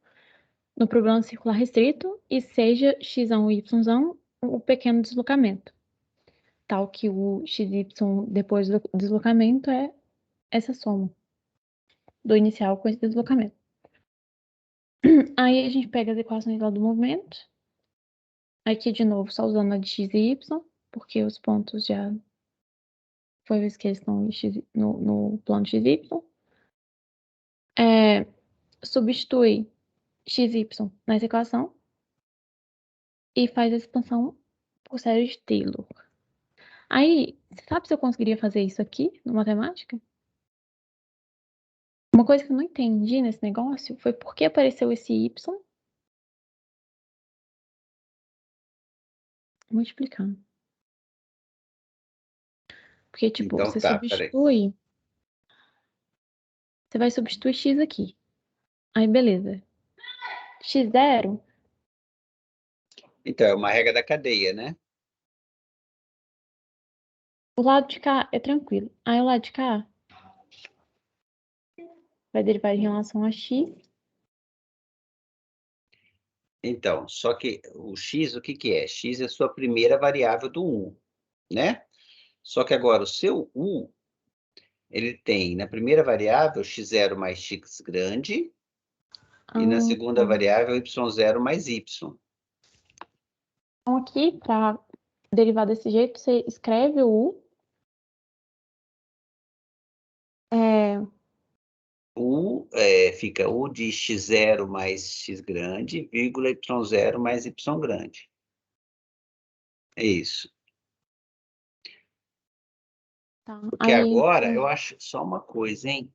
no problema circular restrito, e seja x1 e y1, o pequeno deslocamento. Tal que o xy depois do deslocamento é essa soma do inicial com esse deslocamento. Aí a gente pega as equações lá do movimento. Aqui de novo, só usando a de x e y, porque os pontos já foi vez que eles estão no plano x e y. Substitui x e y nessa equação e faz a expansão por série de Taylor. Aí, você sabe se eu conseguiria fazer isso aqui no matemática? Uma coisa que eu não entendi nesse negócio foi por que apareceu esse y multiplicando. Porque, tipo, Então tá, peraí. você vai substituir x aqui. Aí, beleza. X0, Então, é uma regra da cadeia, né? o lado de cá é tranquilo. Aí, o lado de cá vai derivar em relação a x. Então, só que o x, o que que é? X é a sua primeira variável do U, né? Só que agora o seu U, ele tem na primeira variável x0 mais x grande e na segunda Então, variável y0 mais y. aqui, para derivar desse jeito, você escreve o U. Fica U de x0 mais x grande, vírgula y0 mais y grande. É isso. Tá. Porque Aí, agora, eu acho só uma coisa, hein?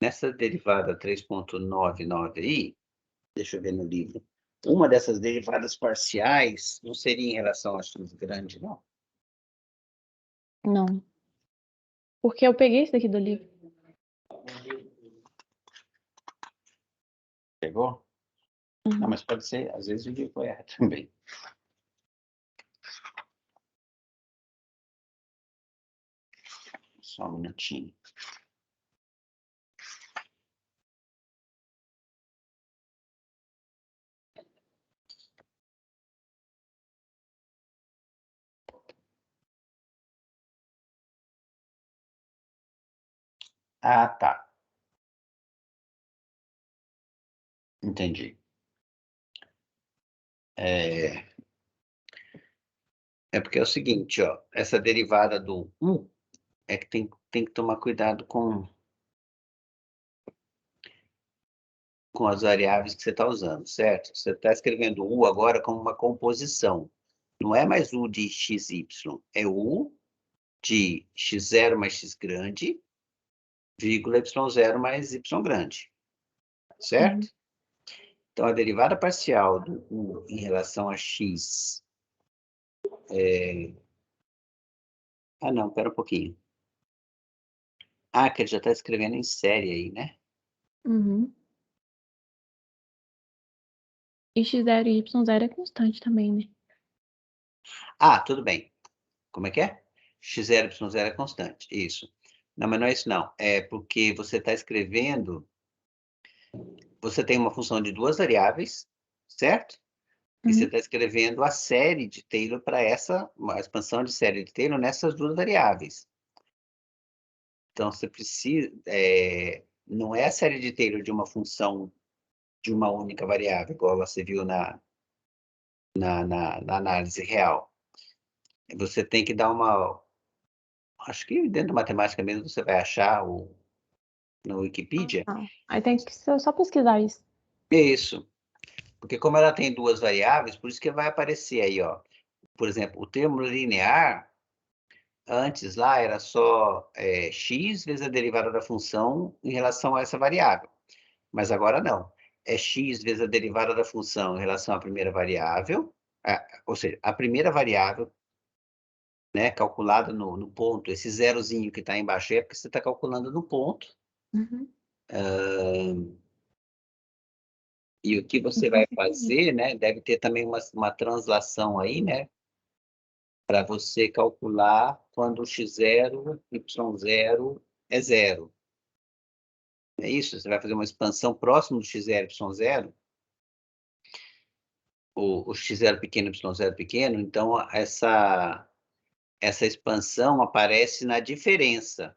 Nessa derivada 3,99 aí, deixa eu ver no livro, uma dessas derivadas parciais não seria em relação a x grande, não? não. Porque eu peguei isso daqui do livro. Pegou? Não, Uhum. mas pode ser, às vezes o livro foi errado também. Só um minutinho. Ah, tá. Entendi. É porque é o seguinte, ó, essa derivada do U é que tem que tomar cuidado com as variáveis que você está usando, certo? Você está escrevendo U agora como uma composição. Não é mais U de XY, é U de x0 mais x grande, vírgula y0 mais y grande, certo? Uhum. Então, a derivada parcial do U em relação a x Ah, não, pera um pouquinho. Ah, que ele já está escrevendo em série aí, né? Uhum. E x0 e y0 é constante também, né? Ah, tudo bem. Como é que é? X0, Y0 é constante. Isso. Não, mas não é isso, não. É porque você está escrevendo. Você tem uma função de duas variáveis, certo? E você Uhum. está escrevendo a série de Taylor para a expansão de série de Taylor nessas duas variáveis. Então, você precisa. Não é a série de Taylor de uma função de uma única variável, igual você viu na análise real. Você tem que dar uma. Acho que dentro da matemática mesmo você vai achar no Wikipedia. Ah, aí tem que só pesquisar isso. Isso. Porque como ela tem duas variáveis, por isso que vai aparecer aí, ó. Por exemplo, o termo linear, antes lá era só x vezes a derivada da função em relação a essa variável. Mas agora não. É x vezes a derivada da função em relação à primeira variável, ou seja, a primeira variável, né, calculada no ponto, esse zerozinho que está embaixo é porque você está calculando no ponto. Uhum. E o que você Então, vai fica aí. fazer, né, deve ter também uma translação aí, né, para você calcular quando x0, y0 é zero. É isso? Você vai fazer uma expansão próximo do x0, y0, o x0 pequeno, y0 pequeno, então essa expansão aparece na diferença.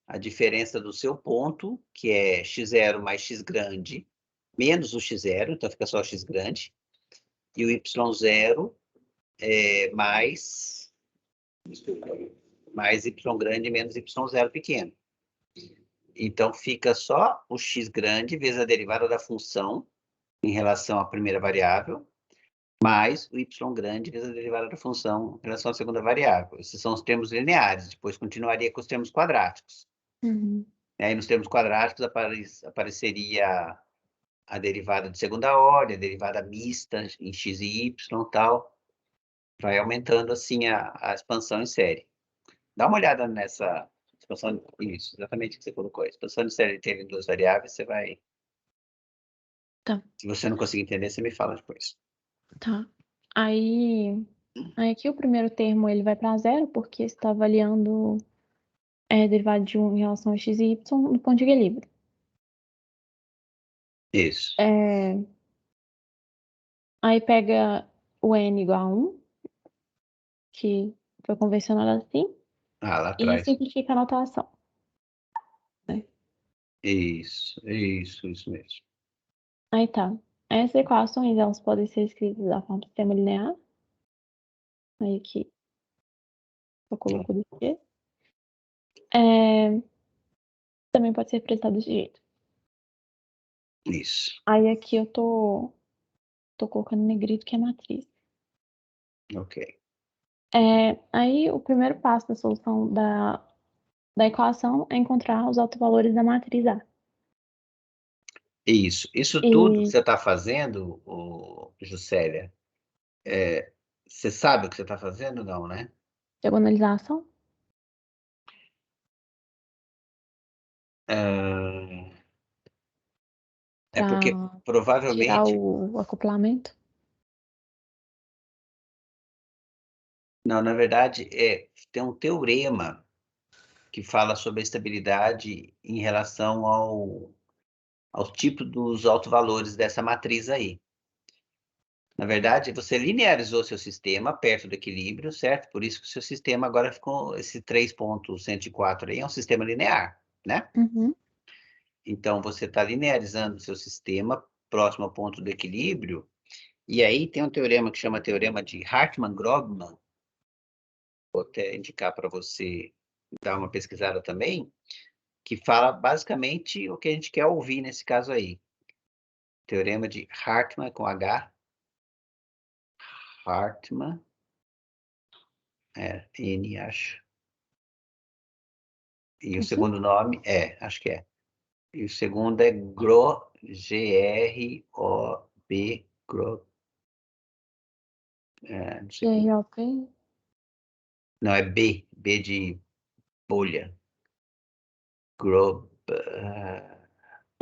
A diferença do seu ponto, que é x0 mais x grande, menos o x0, então fica só x grande, e o y0 mais y grande menos y0 pequeno. Então, fica só o x grande vezes a derivada da função em relação à primeira variável, mais o y grande vezes a derivada da função em relação à segunda variável. Esses são os termos lineares. Depois continuaria com os termos quadráticos. Uhum. Aí, nos termos quadráticos, apareceria a derivada de segunda ordem, a derivada mista em x e y e tal. Vai aumentando, assim, a expansão em série. Dá uma olhada nessa expansão, isso, exatamente o que você colocou. A expansão de série teve duas variáveis, você vai. Tá, Se você não conseguir entender, você me fala depois. tá. Aí aqui o primeiro termo ele vai para zero, porque está avaliando derivada de 1 em relação a x e y no ponto de equilíbrio. Isso. É, aí pega o n igual a 1, que foi convencionado assim, Ah, lá e atrás. simplifica a notação, né? Isso mesmo. Aí tá. Essas equações, elas podem ser escritas da forma do sistema linear. Aí aqui eu coloco desse jeito. Também pode ser representado desse jeito. Isso. Aí aqui eu tô colocando em negrito que é matriz. Ok. Aí o primeiro passo da solução da equação é encontrar os autovalores da matriz A. Isso. Isso tudo que E você está fazendo, Juscelia, você sabe o que você está fazendo, não, né? diagonalização Ah, é porque para tirar provavelmente. o acoplamento. Não, na verdade, tem um teorema que fala sobre a estabilidade em relação ao tipo dos autovalores dessa matriz aí. Na verdade, você linearizou seu sistema perto do equilíbrio, certo? Por isso que o seu sistema agora ficou, esse 3.104 aí é um sistema linear, né? Uhum. Então, você está linearizando o seu sistema próximo ao ponto do equilíbrio, e aí tem um teorema que chama teorema de Hartmann-Grobman, vou até indicar para você dar uma pesquisada também, que fala basicamente o que a gente quer ouvir nesse caso aí. Teorema de Hartmann com H. Hartmann. N, acho. E o Assim? segundo nome acho que é. E o segundo é Grob, G-R-O-B, Grob. Não sei como. GROP. Não, é B de bolha. Grob.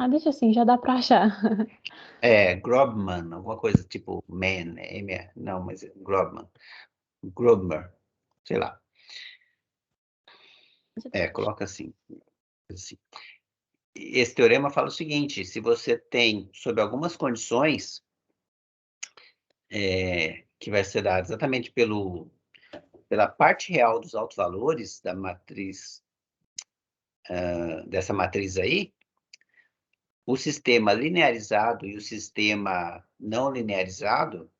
Deixa assim, já dá pra achar. Grobman, alguma coisa tipo man, M, não, mas é Grobman. Grobmer, sei lá. Coloca assim. Esse teorema fala o seguinte: se você tem, sob algumas condições, que vai ser dada exatamente pela parte real dos autovalores da matriz, dessa matriz aí, o sistema linearizado e o sistema não linearizado,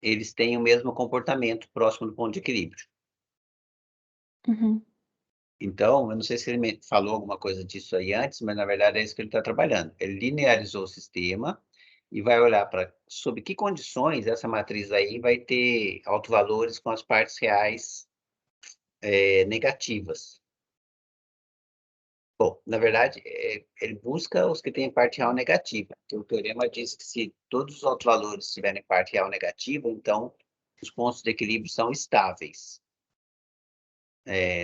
eles têm o mesmo comportamento próximo do ponto de equilíbrio. Uhum. Então, eu não sei se ele me falou alguma coisa disso aí antes, mas na verdade é isso que ele está trabalhando. Ele linearizou o sistema e vai olhar para sob que condições essa matriz aí vai ter autovalores com as partes reais negativas. Bom, na verdade, ele busca os que têm parte real negativa. Porque o teorema diz que se todos os autovalores tiverem parte real negativa, então os pontos de equilíbrio são estáveis.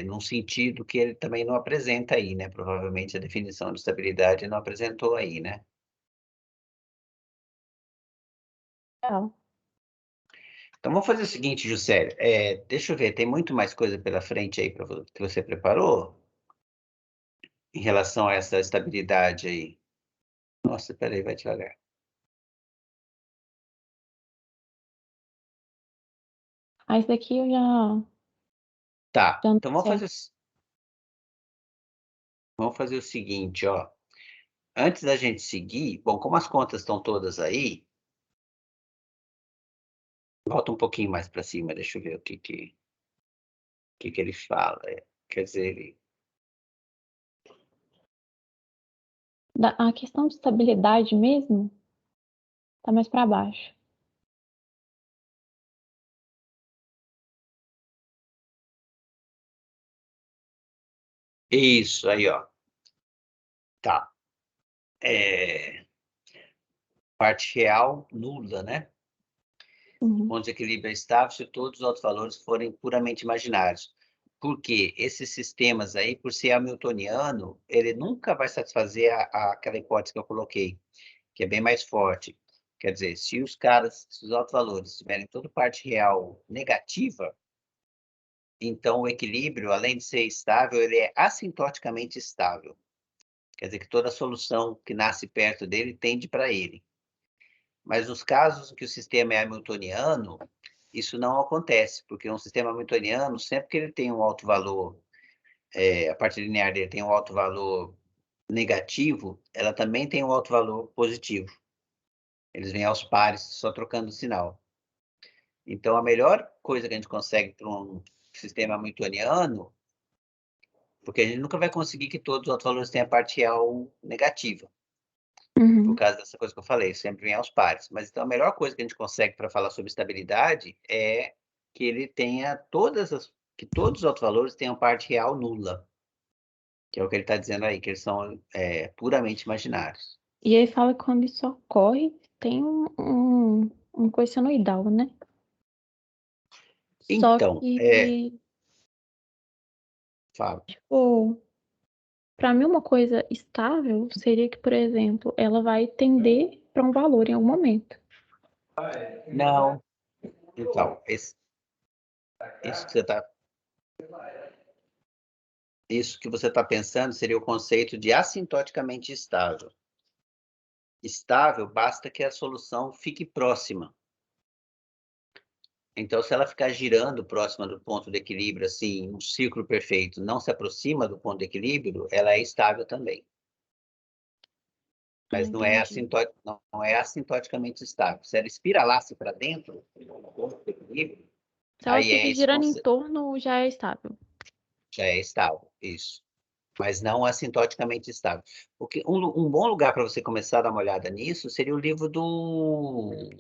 Num sentido que ele também não apresenta aí, né? Provavelmente a definição de estabilidade não apresentou aí, né? Legal. Então vamos fazer o seguinte, Juscelio, deixa eu ver, tem muito mais coisa pela frente aí que você preparou em relação a essa estabilidade aí. Nossa, peraí, vai devagar. Esse daqui eu Tá, já não então sei. vamos fazer o seguinte, ó. Antes da gente seguir, bom, como as contas estão todas aí, volta um pouquinho mais para cima, deixa eu ver o que ele fala. Quer dizer, A questão de estabilidade mesmo tá mais para baixo. isso aí, ó. Tá. Parte real nula, né? Uhum. Ponto de equilíbrio é estável se todos os outros valores forem puramente imaginários. Porque esses sistemas aí, por ser hamiltoniano, ele nunca vai satisfazer aquela hipótese que eu coloquei, que é bem mais forte. Quer dizer, se os autovalores tiverem toda parte real negativa, então o equilíbrio, além de ser estável, ele é assintoticamente estável. Quer dizer que toda solução que nasce perto dele tende para ele. Mas nos casos em que o sistema é hamiltoniano, isso não acontece, porque um sistema hamiltoniano, sempre que ele tem um alto valor, a parte linear dele tem um alto valor negativo, ela também tem um alto valor positivo. Eles vêm aos pares, só trocando o sinal. Então, a melhor coisa que a gente consegue para um sistema hamiltoniano, porque a gente nunca vai conseguir que todos os autovalores tenham parte real negativa, por causa dessa coisa que eu falei, sempre vem aos pares. Mas então a melhor coisa que a gente consegue para falar sobre estabilidade é que ele tenha que todos os autovalores tenham parte real nula, que é o que ele está dizendo aí, que eles são puramente imaginários. E aí fala que quando isso ocorre, tem um cossenoidal, né? Só Então, que, fala. tipo, para mim uma coisa estável seria que, por exemplo, ela vai tender para um valor em algum momento. Não, então, isso que você está isso que você está pensando seria o conceito de assintoticamente estável. Estável, basta que a solução fique próxima. Então, se ela ficar girando próxima do ponto de equilíbrio, assim, um círculo perfeito, não se aproxima do ponto de equilíbrio, ela é estável também. Mas Entendi. não é assintoticamente estável. Se ela espiralasse para dentro do ponto de equilíbrio, Se ela aí fica é esse girando em conceito. torno, já é estável. Já é estável, isso. Mas não assintoticamente estável. Um bom lugar para você começar a dar uma olhada nisso seria o livro do...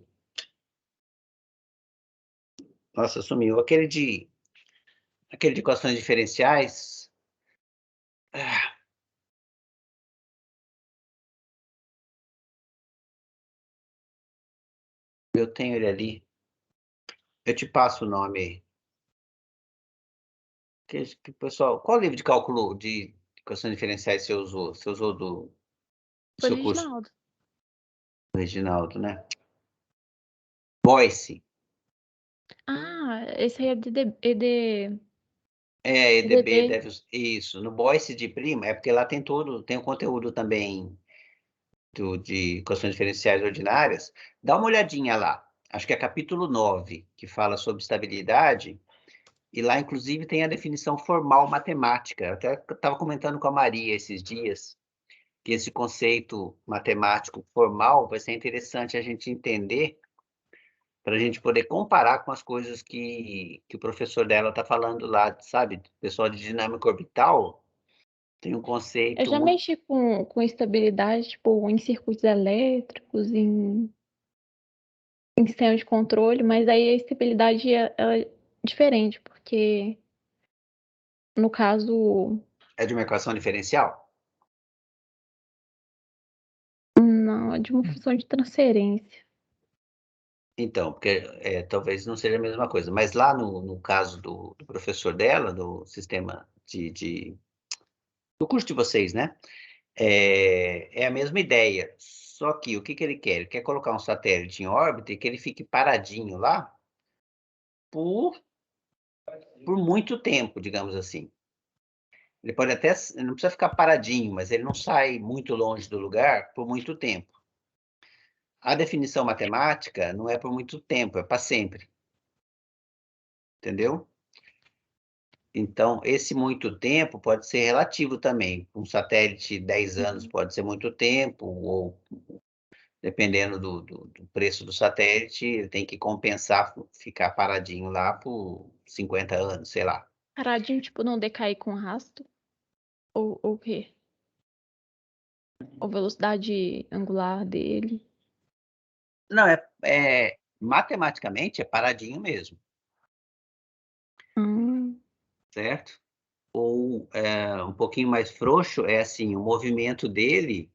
Nossa, sumiu. Aquele de equações diferenciais. Ah, eu tenho ele ali. Eu te passo o nome aí. Pessoal, qual livro de cálculo de equações diferenciais você usou? Você usou do Foi seu curso original. do Reginaldo, né? Boyce. Ah, esse aí é ED, EDB, EDD. isso. No Boyce de prima, é porque lá tem o conteúdo também de equações diferenciais ordinárias. Dá uma olhadinha lá. Acho que é capítulo 9 que fala sobre estabilidade, e lá, inclusive, tem a definição formal matemática. Eu até estava comentando com a Maria esses dias, que esse conceito matemático formal vai ser interessante a gente entender para a gente poder comparar com as coisas que o professor dela está falando lá, sabe? O pessoal de dinâmica orbital tem um Eu conceito já muito... mexi com estabilidade, tipo, em circuitos elétricos, em sistema de controle, mas aí a estabilidade ela é diferente, porque no caso, É de uma equação diferencial? não, é de uma função de transferência. Então, porque talvez não seja a mesma coisa, mas lá no caso do professor dela, do sistema do curso de vocês, né? É a mesma ideia. Só que o que que ele quer? Ele quer colocar um satélite em órbita e que ele fique paradinho lá por, por muito tempo, digamos assim. Ele pode até, ele não precisa ficar paradinho, mas ele não sai muito longe do lugar por muito tempo. A definição matemática não é por muito tempo, é para sempre, entendeu? Então, esse muito tempo pode ser relativo também. Um satélite, 10 anos Uhum. pode ser muito tempo, ou dependendo do preço do satélite, ele tem que compensar ficar paradinho lá por 50 anos, sei lá. Paradinho, tipo, não decair com rasto, ou o quê? Ou velocidade angular dele. Não, matematicamente é paradinho mesmo, Hum, certo? Ou um pouquinho mais frouxo, é assim, o movimento dele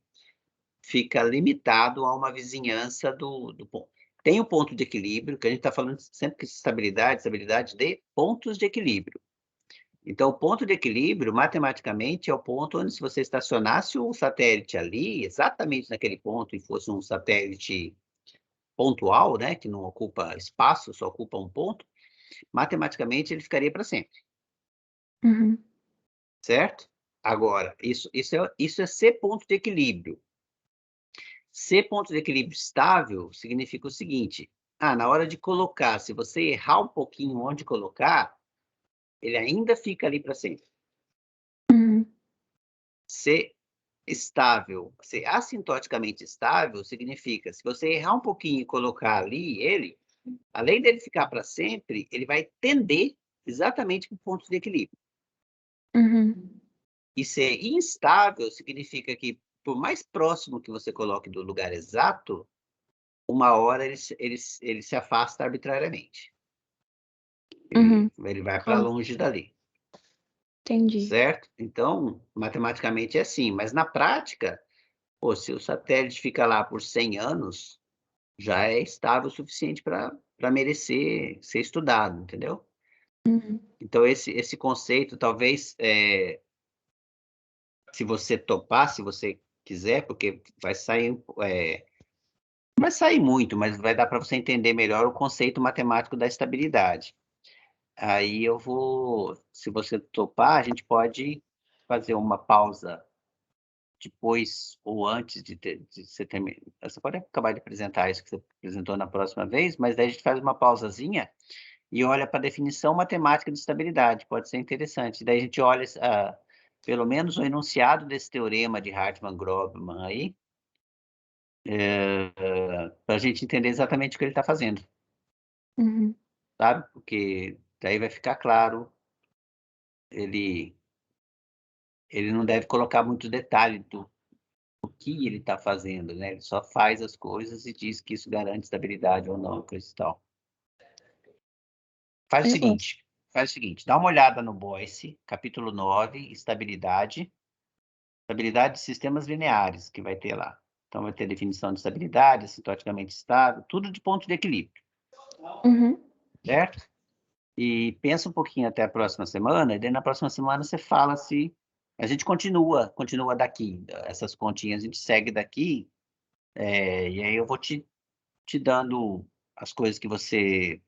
fica limitado a uma vizinhança do ponto. Tem o ponto de equilíbrio, que a gente está falando sempre que estabilidade de pontos de equilíbrio. Então, o ponto de equilíbrio, matematicamente, é o ponto onde, se você estacionasse o satélite ali, exatamente naquele ponto, e fosse um satélite pontual, né, que não ocupa espaço, só ocupa um ponto, matematicamente ele ficaria para sempre, uhum. certo? Agora, isso é ser ponto de equilíbrio. Ser ponto de equilíbrio estável significa o seguinte: na hora de colocar, se você errar um pouquinho onde colocar, ele ainda fica ali para sempre. Uhum. Ser estável, ser assintoticamente estável, significa, se você errar um pouquinho e colocar ali ele, além dele ficar para sempre, ele vai tender exatamente para o ponto de equilíbrio. Uhum. E ser instável significa que, por mais próximo que você coloque do lugar exato, uma hora ele se afasta arbitrariamente. Uhum. Ele vai para Claro, longe dali, entendi. certo? Então, matematicamente é assim, mas na prática, pô, se o satélite fica lá por 100 anos, já é estável o suficiente para merecer ser estudado, entendeu? Uhum. Então, esse conceito, talvez, se você topar, se você quiser, porque vai sair muito, mas vai dar para você entender melhor o conceito matemático da estabilidade. Aí eu vou, se você topar, a gente pode fazer uma pausa depois ou antes de você terminar. Você pode acabar de apresentar isso que você apresentou na próxima vez, mas daí a gente faz uma pausazinha e olha para a definição matemática de estabilidade. Pode ser interessante. Daí a gente olha, pelo menos o enunciado desse teorema de Hartmann-Grobman aí, para a gente entender exatamente o que ele está fazendo, Uhum. sabe? Porque daí vai ficar claro, ele, ele não deve colocar muito detalhe do que ele está fazendo, né? Ele só faz as coisas e diz que isso garante estabilidade ou não, coisa e tal. Eu gosto. Faz o seguinte, dá uma olhada no Boyce, capítulo 9, estabilidade de sistemas lineares, que vai ter lá. Então, vai ter definição de estabilidade, assintoticamente estável, tudo de ponto de equilíbrio, Uhum. certo? E pensa um pouquinho até a próxima semana, e daí na próxima semana você fala se a gente continua daqui, essas continhas a gente segue daqui, e aí eu vou te dando as coisas que você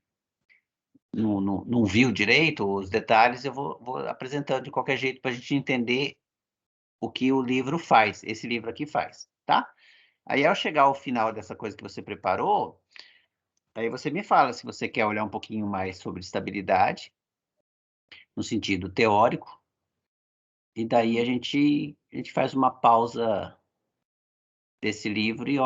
não viu direito, os detalhes, eu vou apresentando de qualquer jeito para a gente entender o que o livro faz, esse livro aqui faz, tá? Aí, ao chegar ao final dessa coisa que você preparou, aí você me fala se você quer olhar um pouquinho mais sobre estabilidade, no sentido teórico, e daí Uhum. a gente faz uma pausa desse livro e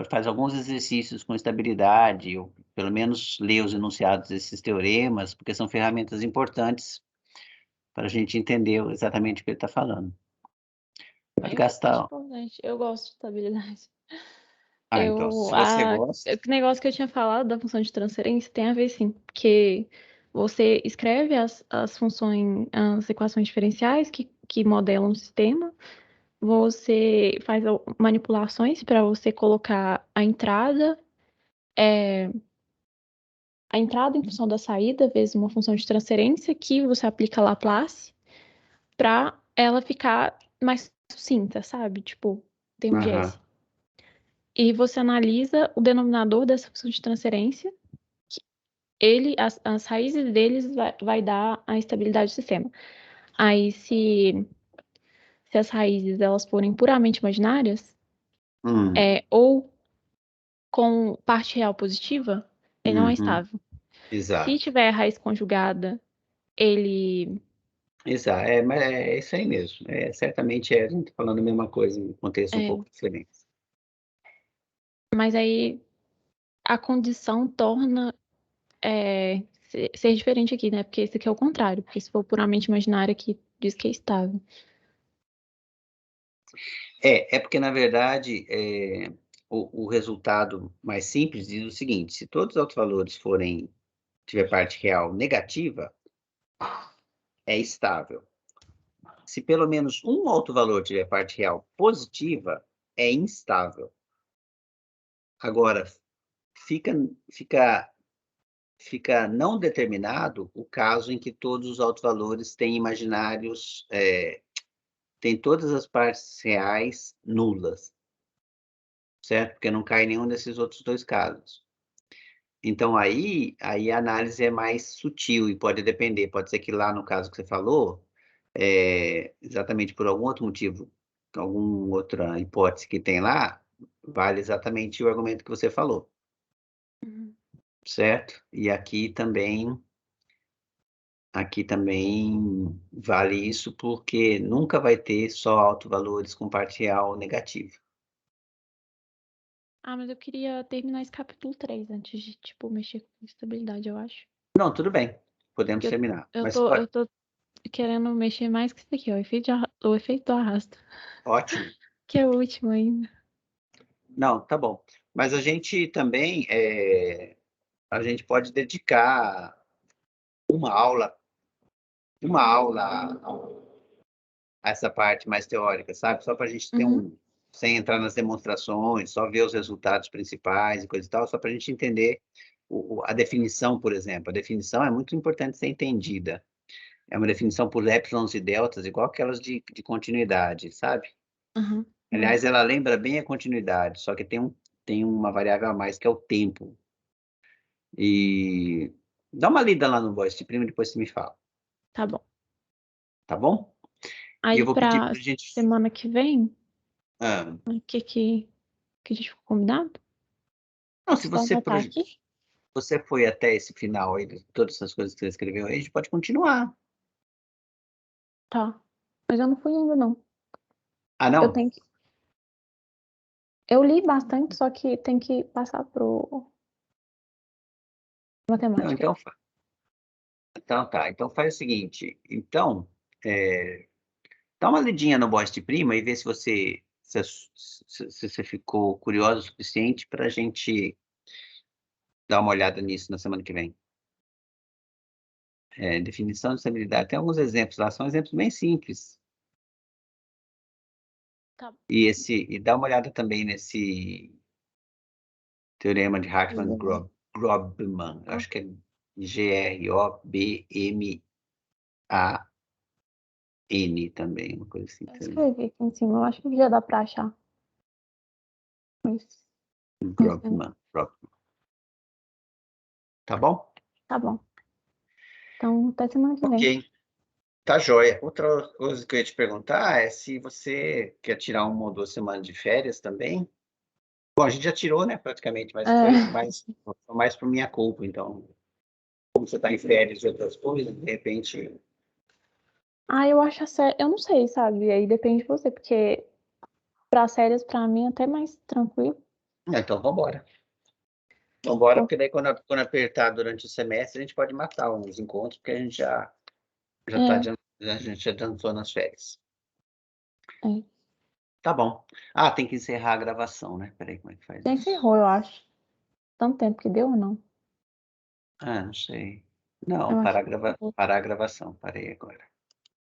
faz alguns exercícios com estabilidade, ou pelo menos lê os enunciados desses teoremas, porque são ferramentas importantes para a gente entender exatamente o que ele está falando. Pode Eu acho gastar. importante. Eu gosto de estabilidade. Ah, então, Eu, se você a, gosta. o negócio que eu tinha falado da função de transferência tem a ver sim, porque você escreve as funções, as equações diferenciais que modelam o sistema, você faz manipulações para você colocar é, a entrada em função da saída, vezes uma função de transferência, que você aplica Laplace, para ela ficar mais sucinta, sabe? Tipo, termo de Aham. S. E você analisa o denominador dessa função de transferência, as raízes deles vai dar a estabilidade do sistema. Aí, se as raízes elas forem puramente imaginárias, Hum, ou com parte real positiva, ele não é uhum, estável. Se exato. tiver raiz conjugada, ele. Exato. Mas é isso aí mesmo. Certamente a gente tá falando a mesma coisa, em um contexto um É, pouco diferente. mas aí a condição torna ser diferente aqui, né? Porque esse aqui é o contrário. Porque se for puramente imaginário, aqui diz que é estável. É porque, na verdade, o resultado mais simples diz o seguinte: se todos os autovalores tiver parte real negativa, é estável. Se pelo menos um autovalor tiver parte real positiva, é instável. Agora, fica, fica, fica não determinado o caso em que todos os autovalores têm imaginários, têm todas as partes reais nulas, certo? Porque não cai nenhum desses outros dois casos. Então, aí a análise é mais sutil e pode depender. Pode ser que lá no caso que você falou, exatamente por algum outro motivo, alguma outra hipótese que tem lá, vale exatamente o argumento que você falou, Uhum. certo? E aqui também aqui também vale isso, porque nunca vai ter só autovalores com parcial negativo. Ah, mas eu queria terminar esse capítulo 3 antes de, tipo, mexer com estabilidade, eu acho. Não, tudo bem, podemos Porque terminar. eu Mas tô, eu tô querendo mexer mais que isso aqui, ó. O efeito do arrasto. ótimo. Que é o último ainda. Não, tá bom. Mas a gente também, a gente pode dedicar uma aula, uma aula a essa parte mais teórica, sabe? Só para a gente ter Uhum, sem entrar nas demonstrações, só ver os resultados principais e coisa e tal, só para a gente entender a definição, por exemplo. A definição é muito importante ser entendida. É uma definição por épsilons e deltas, igual aquelas de continuidade, sabe? uhum. Aliás, ela lembra bem a continuidade, só que tem uma variável a mais, que é o tempo. E dá uma lida lá no Voice Primo e depois você me fala, Tá bom. tá bom? E eu Aí vou pedir pra para a gente. semana que vem, Ah, o que a gente ficou combinado? não, se Então você, vai estar aqui? você foi até esse final aí, de todas essas coisas que você escreveu aí, a gente pode continuar. Tá. Mas eu não fui ainda, não. Ah, Eu não? tenho que. Eu li bastante, só que tem que passar pro Não, matemática. então, então tá. Então faz o seguinte. Então, é, dá uma lidinha no Voice Prima e vê se se você ficou curioso o suficiente para a gente dar uma olhada nisso na semana que vem. Definição de estabilidade. Tem alguns exemplos lá, são exemplos bem simples. Tá E dá uma olhada também nesse teorema de bom. Hartmann-Grobman. Eu acho que é Grobman também, uma coisa assim. Eu escrevi aqui em cima, eu acho que já dá pra achar. Mas, Grobman. Tá bom? tá bom. Então, até semana que vem. Ok. Tá joia. Outra coisa que eu ia te perguntar é se você quer tirar 1 ou 2 semanas de férias também. Bom, a gente já tirou, né, praticamente, mas É. foi mais por minha culpa. Então, como você está em férias e outras coisas, de repente. Ah, eu acho a série. Eu não sei, sabe? Aí depende de você, porque pra séries, pra mim, é até mais tranquilo. Então, vamos embora. Vamos embora, Pô, porque daí quando apertar durante o semestre, a gente pode marcar uns encontros, porque já tá, é, a gente já dançou nas férias. é. Tá bom. Ah, tem que encerrar a gravação, né? Peraí, como é que faz Já isso? encerrou, eu acho. Tanto tempo que deu ou não? Ah, não sei. Não, Eu acho que parar a gravação. Parei agora.